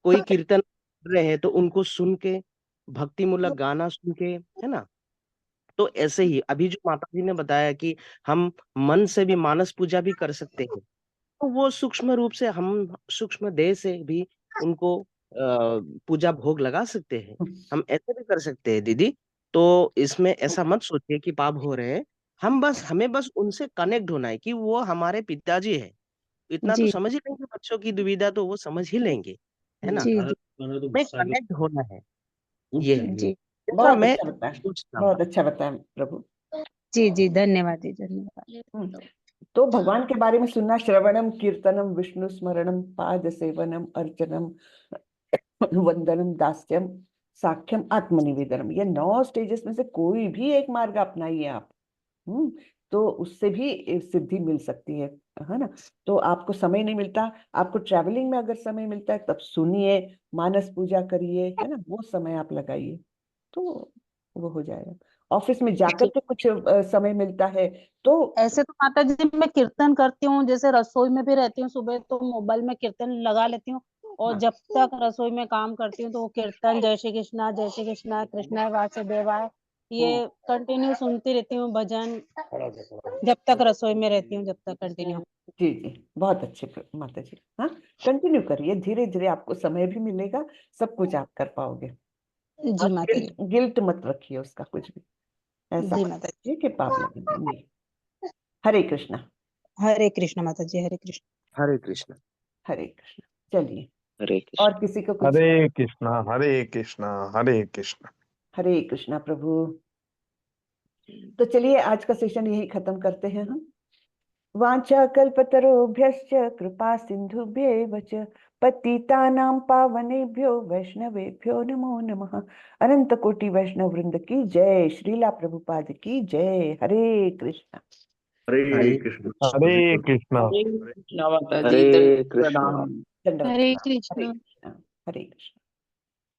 कोई कीर्तन कर रहे हैं तो उनको सुन के, भक्ति मूलक गाना सुन के, है ना। तो ऐसे ही अभी जो माता जी ने बताया कि हम मन से भी मानस पूजा भी कर सकते हैं, तो वो सूक्ष्म रूप से हम सूक्ष्म देह से भी उनको पूजा भोग लगा सकते हैं। हम ऐसे भी कर सकते हैं दीदी। तो इसमें ऐसा मत सोचिए कि पाप हो रहे हैं। हमें बस उनसे कनेक्ट होना है कि वो हमारे पिताजी है। इतना तो जी समझ ही लेंगे, बच्चों की दुविधा तो वो समझ ही लेंगे, है ना। जी जी हमें कनेक्ट होना है, ये है जी, ऐसा बहुत मैं अच्छा बताया, सोचता हूँ। बहुत अच्छा बताया प्रभु। जी जी धन्यवाद जी धन्यवाद। हम्म, तो भगवान के बारे में सुनना, श्रवणम कीर्तनम विष्णु स्मरणम पाद सेवनम अर्चनम वंदनम दास्यम साख्यम आत्मनिवेदनम, ये 9 स्टेजेस में से कोई भी एक मार्ग अपनाइए आप। हम्म, तो उससे भी सिद्धि मिल सकती है ना। तो आपको समय नहीं मिलता, आपको ट्रैवलिंग में अगर समय मिलता है तब सुनिए, मानस पूजा करिए, है ना, वो समय आप लगाइए, तो वो हो जाएगा। ऑफिस में जाकर के कुछ समय मिलता है तो ऐसे तो माता जी मैं कीर्तन करती हूँ, जैसे रसोई में भी रहती हूँ सुबह तो मोबाइल में कीर्तन लगा लेती हूँ, और हाँ। जब तक रसोई में काम करती हूँ तो वो कीर्तन जय श्री कृष्णा जय श्री कृष्णा कृष्णाय वासुदेवाय ये कंटिन्यू सुनती रहती हूँ, भजन जब तक रसोई में रहती हूँ, जब तक कंटिन्यू। जी जी, बहुत अच्छे माता जी। हाँ, कंटिन्यू करिए, धीरे धीरे आपको समय भी मिलेगा, सब कुछ आप कर पाओगे। जी माता जी। गिल्ट मत रखिए उसका कुछ भी, ऐसा जी मत माता जी। कीजिए कि पाप लगेगा, नहीं। हरे कृष्णा। हरे कृष्ण माता जी, हरे कृष्ण। हरे कृष्ण। हरे कृष्ण। चलिए, हरे कृष्ण। और किसी को कुछ? हरे कृष्णा हरे कृष्णा हरे कृष्णा। हरे कृष्णा प्रभु। तो चलिए आज का सेशन यही खत्म करते हैं हम। वांछा कल्पतरुभ्यश्च कृपा सिंधुभ्येव च पतितानां पावनेभ्यो वैष्णवेभ्यो नमो नमः। अनंत कोटि वैष्णव वृंद की जय, श्रीला प्रभुपाद की जय। हरे कृष्णा। हरे कृष्ण। हरे कृष्णा। हरे कृष्णा माता जी, हरे दंड कृष्ण। प्रणाम। दंडवत हरे प्रणाम। हरे कृष्ण। कृष्णा। हरे कृष्णा।